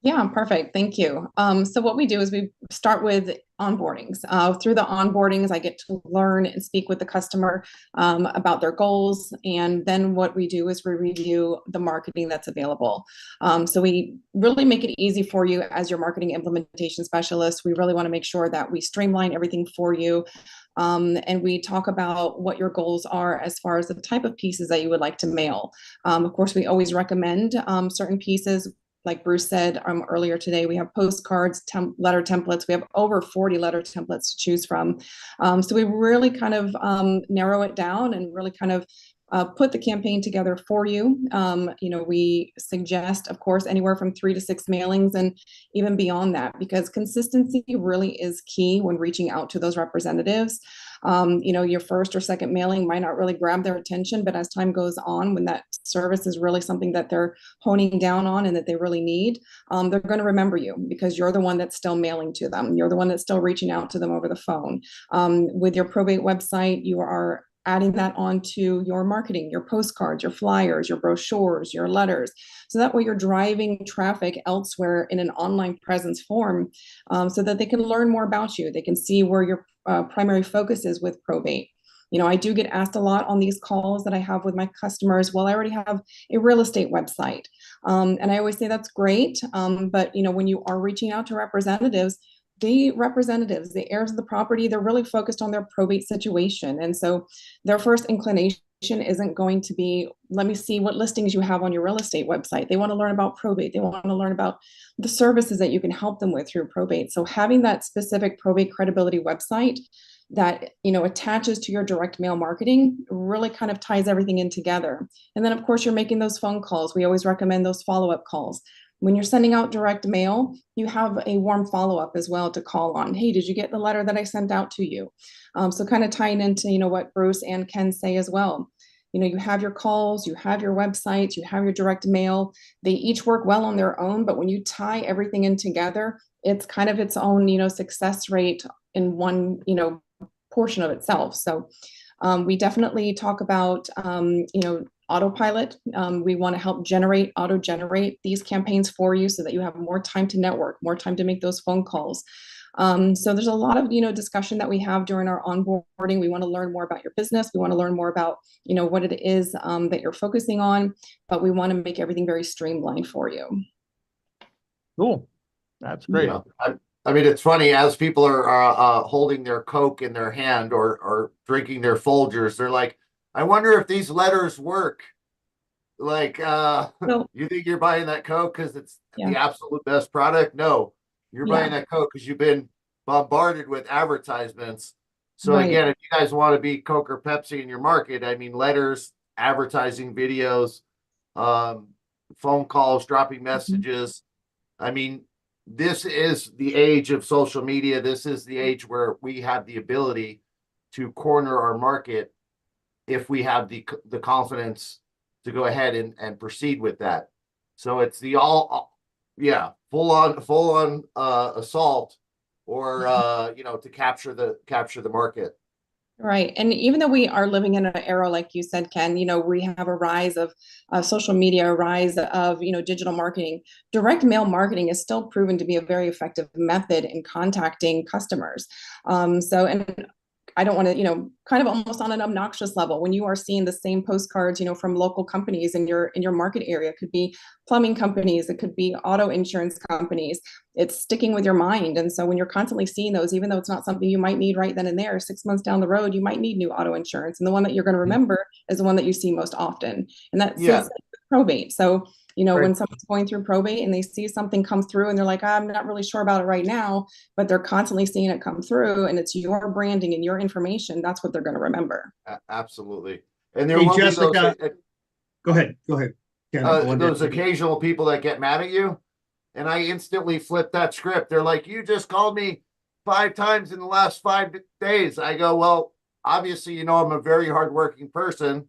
Yeah, perfect. Thank you. So what we do is we start with onboardings. Through the onboardings, I get to learn and speak with the customer about their goals. And then what we do is we review the marketing that's available. So we really make it easy for you as your marketing implementation specialist. We really want to make sure that we streamline everything for you. And we talk about what your goals are as far as the type of pieces that you would like to mail. Of course, we always recommend certain pieces. Like Bruce said earlier today, we have postcards, letter templates. We have over 40 letter templates to choose from. So we really kind of narrow it down and really kind of put the campaign together for you. We suggest, of course, anywhere from 3 to 6 mailings and even beyond that, because consistency really is key when reaching out to those representatives. Your first or second mailing might not really grab their attention, but as time goes on, when that service is really something that they're honing down on and that they really need, they're going to remember you because you're the one that's still mailing to them. You're the one that's still reaching out to them over the phone. With your probate website, you are adding that onto your marketing, your postcards, your flyers, your brochures, your letters. So that way you're driving traffic elsewhere in an online presence form so that they can learn more about you. They can see where your primary focus is with probate. I do get asked a lot on these calls that I have with my customers, well, I already have a real estate website. And I always say that's great. But when you are reaching out to representatives, the heirs of the property, they're really focused on their probate situation. And so their first inclination isn't going to be, let me see what listings you have on your real estate website. They want to learn about probate. They want to learn about the services that you can help them with through probate. So having that specific probate credibility website that attaches to your direct mail marketing really kind of ties everything in together. And then of course you're making those phone calls. We always recommend those follow-up calls. When you're sending out direct mail, you have a warm follow-up as well to call on. Hey, did you get the letter that I sent out to you? So kind of tying into, what Bruce and Ken say as well. You have your calls, you have your websites, you have your direct mail. They each work well on their own, but when you tie everything in together, it's kind of its own, success rate in one, portion of itself. So we definitely talk about, autopilot. We want to help auto-generate these campaigns for you so that you have more time to network, more time to make those phone calls. So there's a lot of, discussion that we have during our onboarding. We want to learn more about your business. We want to learn more about, what it is that you're focusing on, but we want to make everything very streamlined for you. Cool. That's great. Yeah. I mean, it's funny as people are holding their Coke in their hand or drinking their Folgers, they're like, I wonder if these letters work. Like, you think you're buying that Coke because it's the absolute best product? No, you're buying that Coke because you've been bombarded with advertisements. So again, if you guys want to be Coke or Pepsi in your market, I mean, letters, advertising videos, phone calls, dropping messages. I mean, this is the age of social media. This is the age where we have the ability to corner our market if we have the confidence to go ahead and proceed with that. So it's the full on assault or to capture the market. Right. And even though we are living in an era, like you said, Ken, we have a rise of social media, a rise of, digital marketing. Direct mail marketing is still proven to be a very effective method in contacting customers. And I don't want to, kind of almost on an obnoxious level, when you are seeing the same postcards, from local companies in your market area. It could be plumbing companies, it could be auto insurance companies. It's sticking with your mind. And so when you're constantly seeing those, even though it's not something you might need right then and there, 6 months down the road, you might need new auto insurance. And the one that you're going to remember is the one that you see most often. And that's probate. So, when someone's going through probate and they see something come through and they're like, I'm not really sure about it right now, but they're constantly seeing it come through and it's your branding and your information, that's what they're going to remember. Absolutely. And there Hey, will Jessica, be those, go ahead. Ken, those occasional people that get mad at you. And I instantly flip that script. They're like, you just called me 5 times in the last 5 days. I go, well, obviously, I'm a very hardworking person.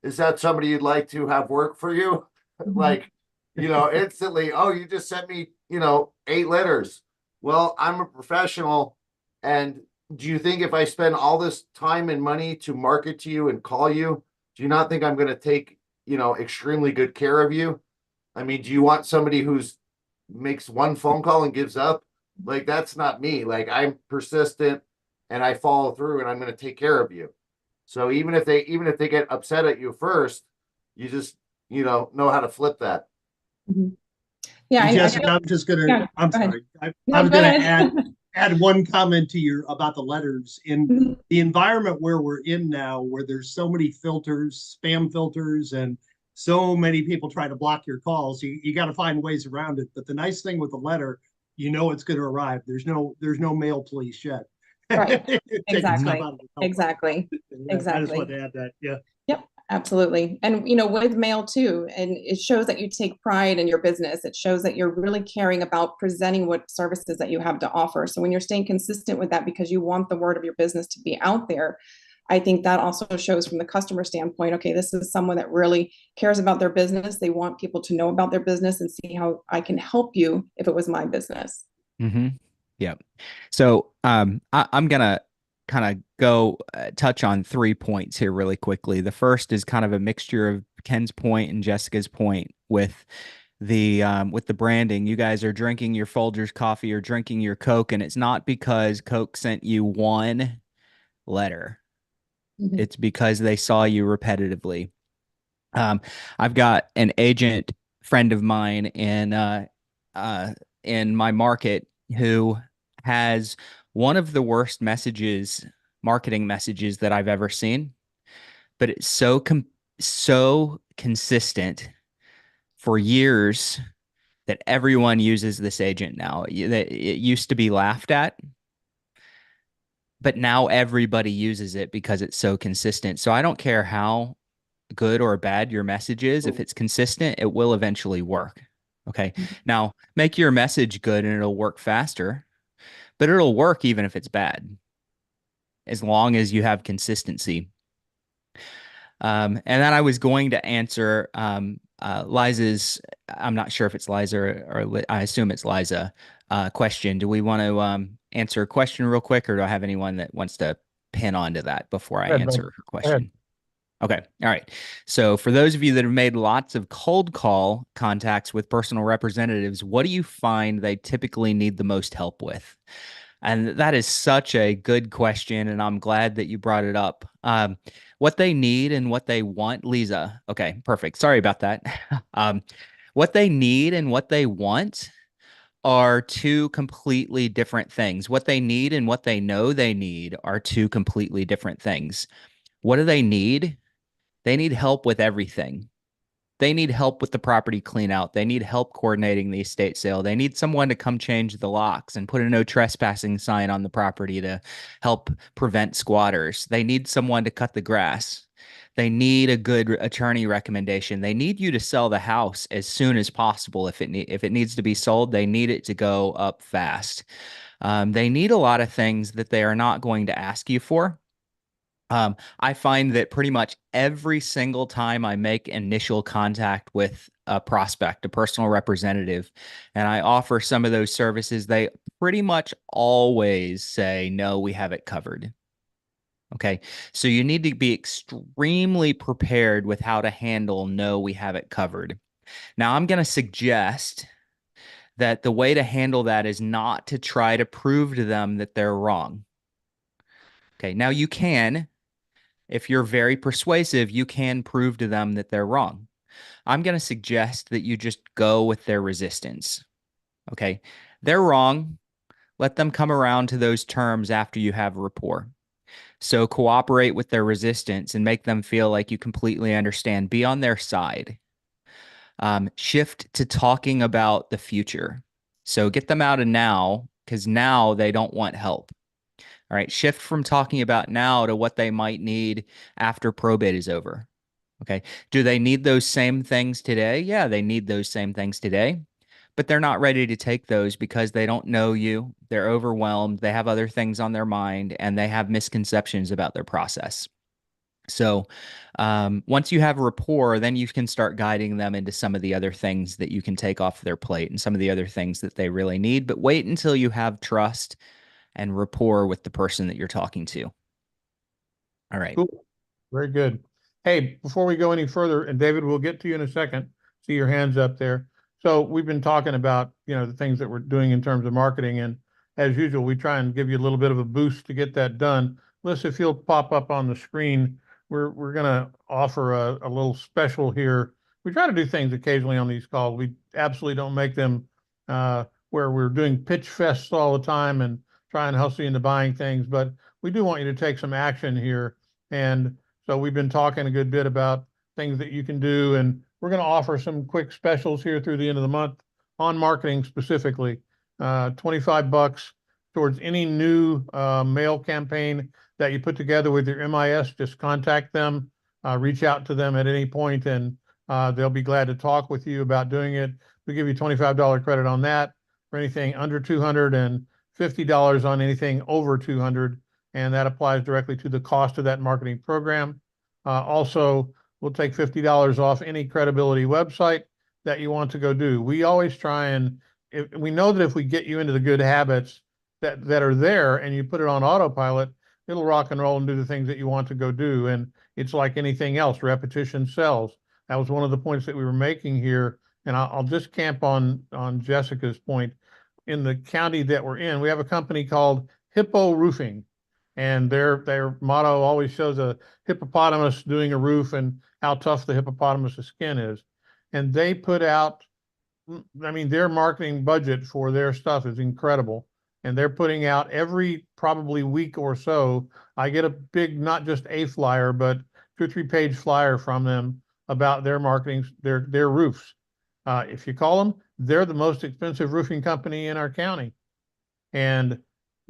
Is that somebody you'd like to have work for you? Like, instantly, oh, you just sent me, 8 letters. Well, I'm a professional. And do you think if I spend all this time and money to market to you and call you, do you not think I'm going to take, extremely good care of you? I mean, do you want somebody who's makes one phone call and gives up? Like, that's not me. Like, I'm persistent and I follow through and I'm going to take care of you. So even if they get upset at you first, you just, know how to flip that. Mm-hmm. Yeah. Hey, Jessica, I'm just going to, Yeah, I'm go ahead. sorry. I No, was go going to ahead. add one comment to about the letters in the environment where we're in now, where there's so many filters, spam filters, and so many people try to block your calls. You got to find ways around it. But the nice thing with the letter, it's going to arrive. There's no mail police yet. Right. Exactly. Exactly. I just want to add that. Yeah. Yep. Absolutely. And, with mail too, and it shows that you take pride in your business. It shows that you're really caring about presenting what services that you have to offer. So when you're staying consistent with that, because you want the word of your business to be out there, I think that also shows from the customer standpoint, okay, this is someone that really cares about their business. They want people to know about their business and see how I can help you if it was my business. Mm-hmm. Yeah. So I'm going to kind of go touch on 3 points here really quickly. The first is kind of a mixture of Ken's point and Jessica's point with the branding. You guys are drinking your Folgers coffee or drinking your Coke, and it's not because Coke sent you one letter. Mm-hmm. It's because they saw you repetitively. I've got an agent friend of mine in my market who has one of the worst marketing messages that I've ever seen, but it's so consistent for years that everyone uses this agent now. It used to be laughed at, but now everybody uses it because it's so consistent. So I don't care how good or bad your message is. If it's consistent, it will eventually work. Okay. Now make your message good and it'll work faster, but it'll work even if it's bad, as long as you have consistency. And then I was going to answer Liza's, I'm not sure if it's Liza or I assume it's Liza, question. Do we want to answer a question real quick, or do I have anyone that wants to pin onto that before I answer her question? Okay. All right. So for those of you that have made lots of cold call contacts with personal representatives, what do you find they typically need the most help with? And that is such a good question, and I'm glad that you brought it up. What they need and what they want, Lisa. Okay, perfect. Sorry about that. What they need and what they want are 2 completely different things. What they need and what they know they need are 2 completely different things. What do they need? They need help with everything. They need help with the property clean out. They need help coordinating the estate sale. They need someone to come change the locks and put a no trespassing sign on the property to help prevent squatters. They need someone to cut the grass. They need a good attorney recommendation. They need you to sell the house as soon as possible. If it needs to be sold, they need it to go up fast. They need a lot of things that they are not going to ask you for. I find that pretty much every single time I make initial contact with a prospect, a personal representative, and I offer some of those services, they pretty much always say, no, we have it covered. Okay. So you need to be extremely prepared with how to handle, no, we have it covered. Now, I'm going to suggest that the way to handle that is not to try to prove to them that they're wrong. Okay. Now you can, if you're very persuasive, you can prove to them that they're wrong. I'm going to suggest that you just go with their resistance. Okay. They're wrong. Let them come around to those terms after you have rapport. So cooperate with their resistance and make them feel like you completely understand. Be on their side. Shift to talking about the future. So get them out of now, because now they don't want help. All right. Shift from talking about now to what they might need after probate is over. Okay. Do they need those same things today? Yeah, they need those same things today, but they're not ready to take those because they don't know you. They're overwhelmed. They have other things on their mind and they have misconceptions about their process. So once you have rapport, then you can start guiding them into some of the other things that you can take off their plate and some of the other things that they really need. But wait until you have trust and rapport with the person that you're talking to. All right. Cool. Very good. Hey, before we go any further, and David, we'll get to you in a second. See your hands up there. So we've been talking about, the things that we're doing in terms of marketing. And as usual, we try and give you a little bit of a boost to get that done. Melissa, if you'll pop up on the screen, we're going to offer a little special here. We try to do things occasionally on these calls. We absolutely don't make them where we're doing pitch fests all the time and try and hustle you into buying things. But we do want you to take some action here. And so we've been talking a good bit about things that you can do, and we're going to offer some quick specials here through the end of the month on marketing specifically. $25 towards any new mail campaign that you put together with your MIS. Just contact them, reach out to them at any point, and they'll be glad to talk with you about doing it. We give you $25 credit on that for anything under $200 and $50 on anything over $200. And that applies directly to the cost of that marketing program. Also, we'll take $50 off any credibility website that you want to go do. We always try and, we know that if we get you into the good habits that are there and you put it on autopilot, it'll rock and roll and do the things that you want to go do. And it's like anything else, repetition sells. That was one of the points that we were making here. And I'll just camp on Jessica's point. In the county that we're in, we have a company called Hippo Roofing. And their motto always shows a hippopotamus doing a roof and how tough the hippopotamus's skin is. And they put out, their marketing budget for their stuff is incredible. And they're putting out every probably week or so, I get a big, not just a flyer, but 2 or 3 page flyer from them about their marketing, their roofs. If you call them, they're the most expensive roofing company in our county. And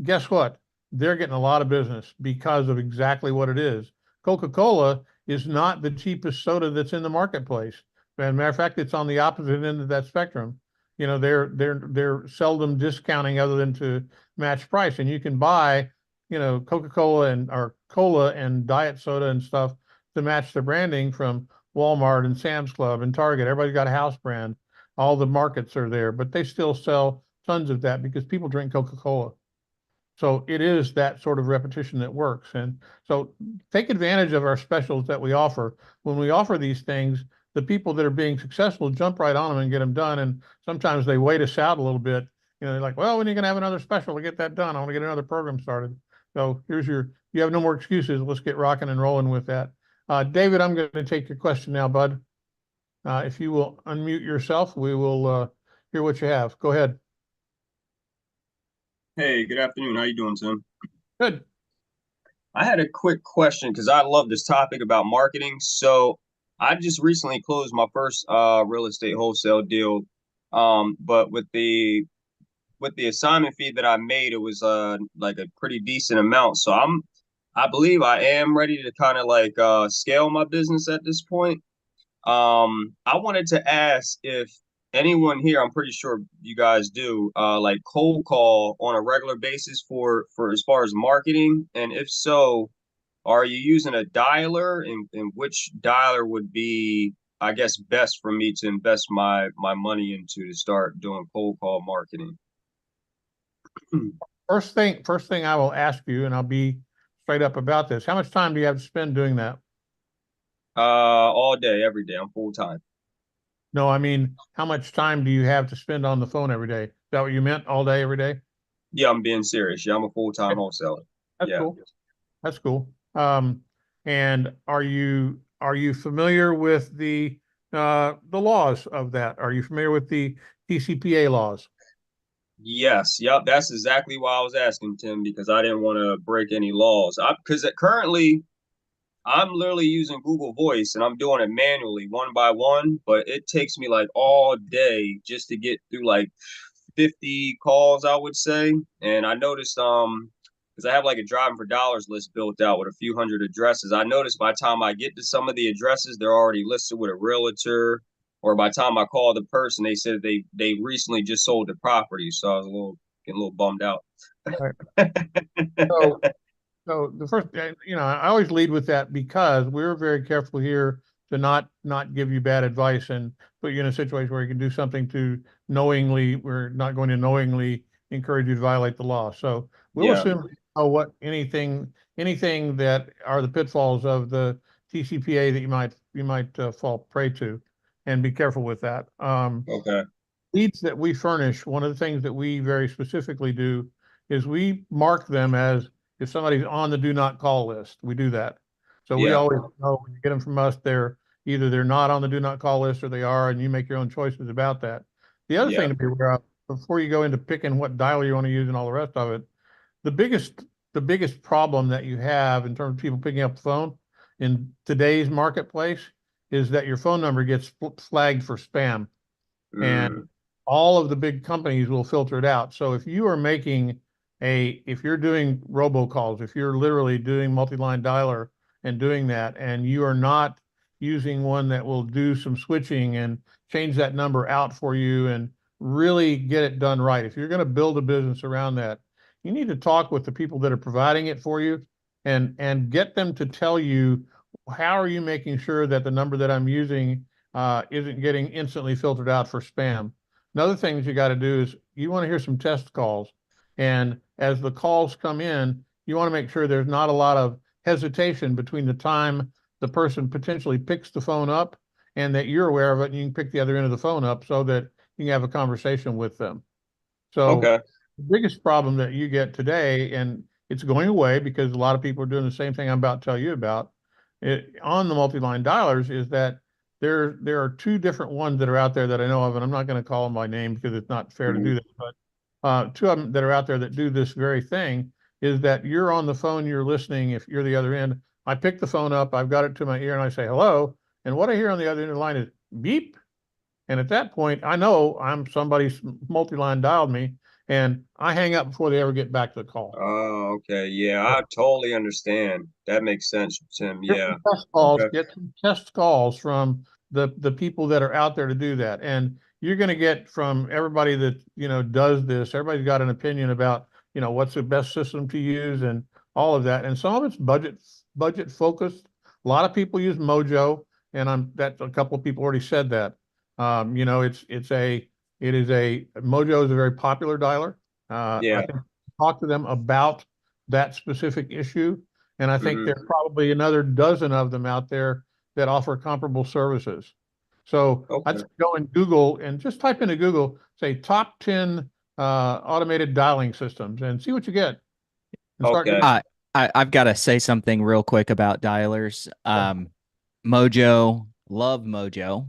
guess what? They're getting a lot of business because of exactly what it is. Coca-Cola is not the cheapest soda that's in the marketplace. As a matter of fact, it's on the opposite end of that spectrum. They're seldom discounting other than to match price. And you can buy, Coca-Cola or cola and diet soda and stuff to match the branding from Walmart and Sam's Club and Target. Everybody's got a house brand. All the markets are there, but they still sell tons of that because people drink Coca-Cola. So it is that sort of repetition that works. And so take advantage of our specials that we offer. When we offer these things, the people that are being successful jump right on them and get them done. And sometimes they wait us out a little bit. They're like, well, when are you going to have another special to get that done? I want to get another program started. So you have no more excuses. Let's get rocking and rolling with that. David, I'm going to take your question now, bud. If you will unmute yourself, we will hear what you have. Go ahead. Hey, good afternoon. How you doing, Tim? Good. I had a quick question because I love this topic about marketing. So I just recently closed my first real estate wholesale deal. But with the assignment fee that I made, it was like a pretty decent amount. So I believe I am ready to kind of scale my business at this point. I wanted to ask if anyone here, I'm pretty sure you guys do, like cold call on a regular basis for as far as marketing, and if so, are you using a dialer, and which dialer would be, I guess, best for me to invest my money into to start doing cold call marketing? First thing I will ask you, and I'll be straight up about this. How much time do you have to spend doing that? All day, every day. I'm full time. No, how much time do you have to spend on the phone every day? Is that what you meant? All day, every day? Yeah, I'm being serious. Yeah, I'm a full-time wholesaler. That's Yeah. cool. That's cool. And are you familiar with the laws of that? Are you familiar with the TCPA laws? Yes, yep, that's exactly why I was asking, Tim, because I didn't want to break any laws. Because currently I'm literally using Google Voice and I'm doing it manually one by one, but it takes me like all day just to get through like 50 calls, I would say. And I noticed, because I have like a driving for dollars list built out with a few hundred addresses. I noticed by the time I get to some of the addresses, they're already listed with a realtor, or by the time I call the person, they said they recently just sold the property. So I was getting a little bummed out. So, so the first, I always lead with that because we're very careful here to not give you bad advice and put you in a situation where you can do something to knowingly, we're not going to knowingly encourage you to violate the law. So we'll Yeah. assume what anything that are the pitfalls of the TCPA that you might fall prey to, and be careful with that. Okay. Leads that we furnish, one of the things that we very specifically do is we mark them as if somebody's on the do not call list. We do that. So we Yeah. always know when you get them from us, they're not on the do not call list or they are, and you make your own choices about that. The other Yeah. thing to be aware of before you go into picking what dialer you want to use and all the rest of it, the biggest problem that you have in terms of people picking up the phone in today's marketplace is that your phone number gets flagged for spam. And all of the big companies will filter it out. So if you are if you're doing robocalls, if you're literally doing multi-line dialer and doing that, and you are not using one that will do some switching and change that number out for you and really get it done right, if you're going to build a business around that, you need to talk with the people that are providing it for you and get them to tell you, how are you making sure that the number that I'm using isn't getting instantly filtered out for spam. Another thing that you got to do is you want to hear some test calls. And as the calls come in, you want to make sure there's not a lot of hesitation between the time the person potentially picks the phone up and that you're aware of it and you can pick the other end of the phone up so that you can have a conversation with them. So Okay. the biggest problem that you get today, and it's going away because a lot of people are doing the same thing I'm about to tell you about, on the multi-line dialers, is that there are two different ones that are out there that I know of, and I'm not going to call them by name because it's not fair to do that, but two of them that are out there that do this very thing is that you're on the phone, you're listening. If you're the other end, I pick the phone up, I've got it to my ear, and I say hello, and what I hear on the other end of the line is beep. And at that point, I know somebody's multi-line dialed me, and I hang up before they ever get back to the call. Oh, okay. Yeah, I totally understand. That makes sense, Tim. Yeah. Get some test calls from the people that are out there to do that. And you're going to get from everybody that, does this, everybody's got an opinion about, what's the best system to use and all of that. And some of it's budget focused. A lot of people use Mojo, and a couple of people already said that. Mojo is a very popular dialer. Yeah. I think talk to them about that specific issue. And I think there's probably another dozen of them out there that offer comparable services. So I'd go in Google and just type into Google, say top 10 automated dialing systems and see what you get. Okay. I've got to say something real quick about dialers. Mojo, love Mojo.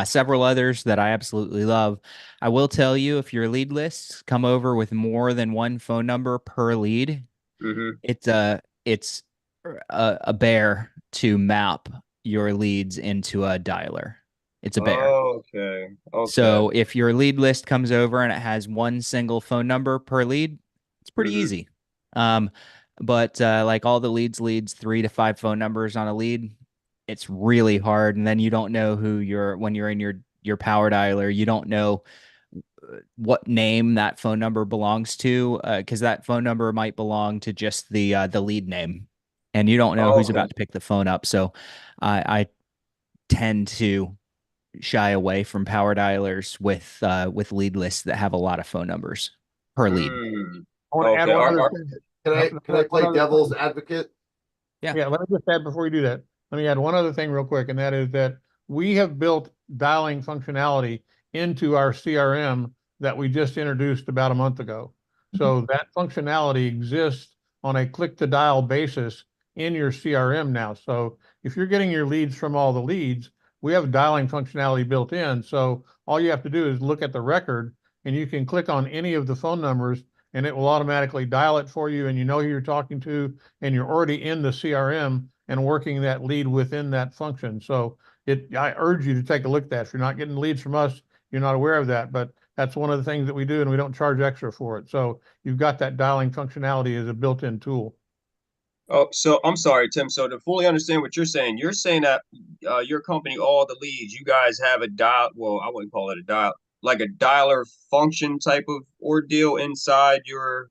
Several others that I absolutely love. I will tell you, if your lead lists come over with more than one phone number per lead, it's a bear to map your leads into a dialer. It's a bear. Okay. So if your lead list comes over and it has one single phone number per lead, it's pretty easy. But like all the leads 3 to 5 phone numbers on a lead, it's really hard. And then you don't know when you're in your power dialer, you don't know what name that phone number belongs to, because that phone number might belong to just the lead name, and you don't know who's about to pick the phone up. So I tend to shy away from power dialers with lead lists that have a lot of phone numbers per lead. I want to add one other thing. Can I play devil's advocate? Yeah, let me just add before you do that. Let me add one other thing real quick, and that is that we have built dialing functionality into our CRM that we just introduced about a month ago. So that functionality exists on a click to dial basis in your CRM now. So if you're getting your leads from all the leads, we have dialing functionality built in. So all you have to do is look at the record, and you can click on any of the phone numbers and it will automatically dial it for you, and you know who you're talking to, and you're already in the CRM and working that lead within that function. So I urge you to take a look at that. If you're not getting leads from us, you're not aware of that, but that's one of the things that we do, and we don't charge extra for it. So you've got that dialing functionality as a built-in tool. Oh, so I'm sorry, Tim. So to fully understand what you're saying that your company, all the leads, you guys have a dial. Well, I wouldn't call it a dial, like a dialer function type of ordeal inside your.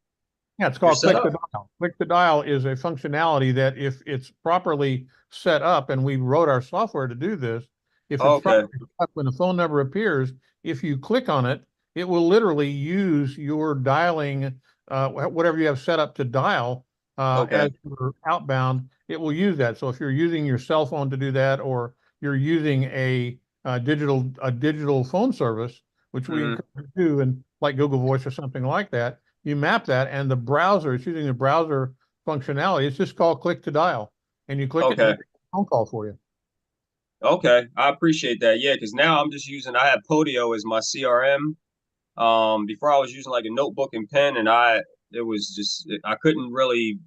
Yeah, it's called click setup? to dial. Click to dial is a functionality that if it's properly set up, and we wrote our software to do this, if it's Okay. properly set up, when the phone number appears, if you click on it, it will literally use your dialing, whatever you have set up to dial Okay. as you're outbound, it will use that. So if you're using your cell phone to do that, or you're using a digital phone service, which we encourage you to do, and like Google Voice or something like that, you map that, and the browser, it's using the browser functionality. It's just called click to dial, and you click it, and Okay. it's a phone call for you. Okay, I appreciate that. Yeah, because now I'm just using. I had Podio as my CRM. Before I was using like a notebook and pen, and I couldn't really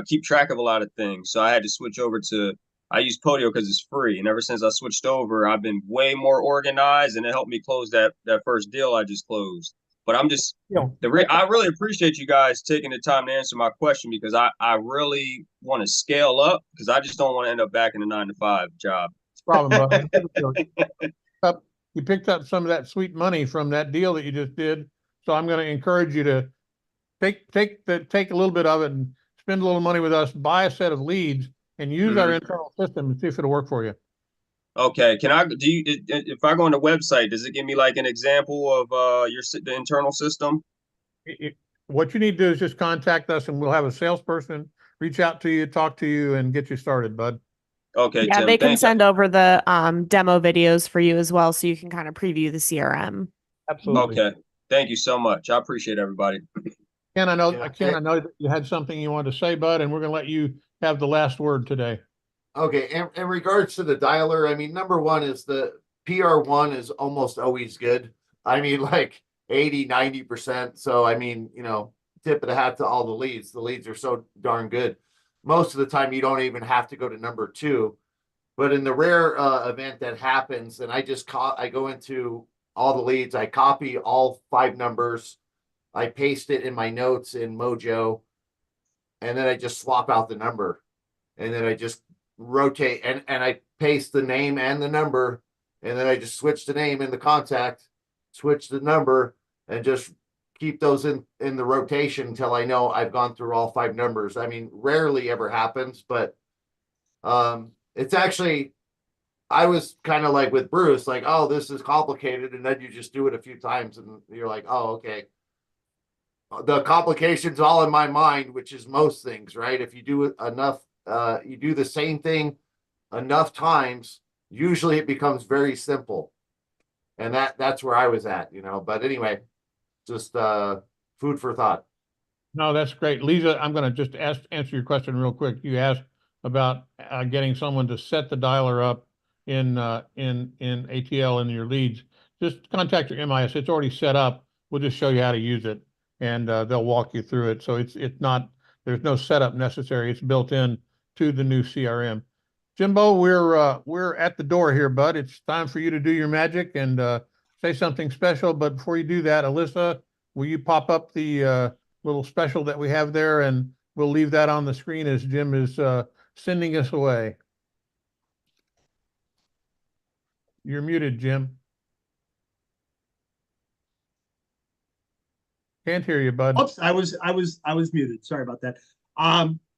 keep track of a lot of things, so I had to switch over to. I use Podio because it's free, and ever since I switched over, I've been way more organized, and it helped me close that first deal I just closed. But I'm just I really appreciate you guys taking the time to answer my question, because I really want to scale up, because I just don't want to end up back in a 9-to-5 job. Problem, bud. You picked up some of that sweet money from that deal that you just did. So I'm going to encourage you to take a little bit of it and spend a little money with us, buy a set of leads, and use our internal system and see if it'll work for you. Okay, if I go on the website, does it give me like an example of the internal system? What you need to do is just contact us, and we'll have a salesperson reach out to you, talk to you, and get you started, bud. Okay, yeah, Tim, they can thanks. send over the demo videos for you as well, so you can kind of preview the CRM. Absolutely. Okay, thank you so much. I appreciate everybody. Ken, I know Yeah. Ken, I know that you had something you wanted to say, bud, and we're going to let you have the last word today. Okay, in regards to the dialer, I mean, number one is the PR1 is almost always good. I mean, like 80-90%. So I mean, tip of the hat to all the leads. The leads are so darn good. Most of the time you don't even have to go to number 2. But in the rare event that happens, and I go into all the leads, I copy all 5 numbers, I paste it in my notes in Mojo, and then I just swap out the number, and then I just rotate and I paste the name and the number, and then I just switch the name in the contact, switch the number, and just keep those in the rotation until I know I've gone through all 5 numbers. I mean, rarely ever happens, but it's actually, I was kind of like with Bruce, like, oh, this is complicated, and then you just do it a few times and you're like, oh, okay. The complication's all in my mind, which is most things, right? If you do it enough, you do the same thing enough times, usually it becomes very simple. And that's where I was at, but anyway, just food for thought. No, that's great. Lisa, I'm going to just answer your question real quick. You asked about getting someone to set the dialer up in ATL in your leads. Just contact your MIS. It's already set up. We'll just show you how to use it, and they'll walk you through it. So it's not, there's no setup necessary. It's built in to the new CRM. Jimbo, we're at the door here, bud. It's time for you to do your magic and say something special. But before you do that, Alyssa, will you pop up the little special that we have there, and we'll leave that on the screen as Jim is sending us away. You're muted, Jim. Can't hear you, bud. Oops, I was muted. Sorry about that.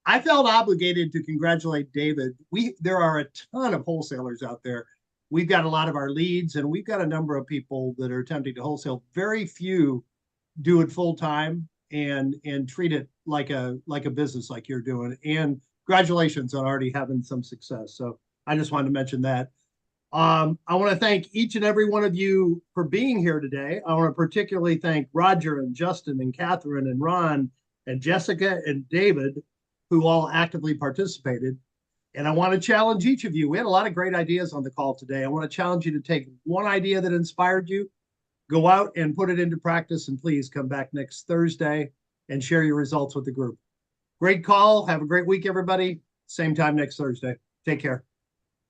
I felt obligated to congratulate David. There are a ton of wholesalers out there. We've got a lot of our leads, and we've got a number of people that are attempting to wholesale. Very few do it full time and treat it like a business like you're doing. And congratulations on already having some success. So I just wanted to mention that. I want to thank each and every one of you for being here today. I want to particularly thank Roger and Justin and Catherine and Ron and Jessica and David, who all actively participated. And I want to challenge each of you. We had a lot of great ideas on the call today. I want to challenge you to take one idea that inspired you, go out and put it into practice, and please come back next Thursday and share your results with the group. Great call. Have a great week, everybody. Same time next Thursday. Take care.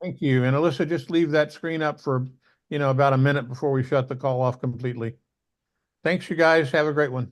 Thank you. And Alyssa, just leave that screen up for, about a minute before we shut the call off completely. Thanks, you guys. Have a great one.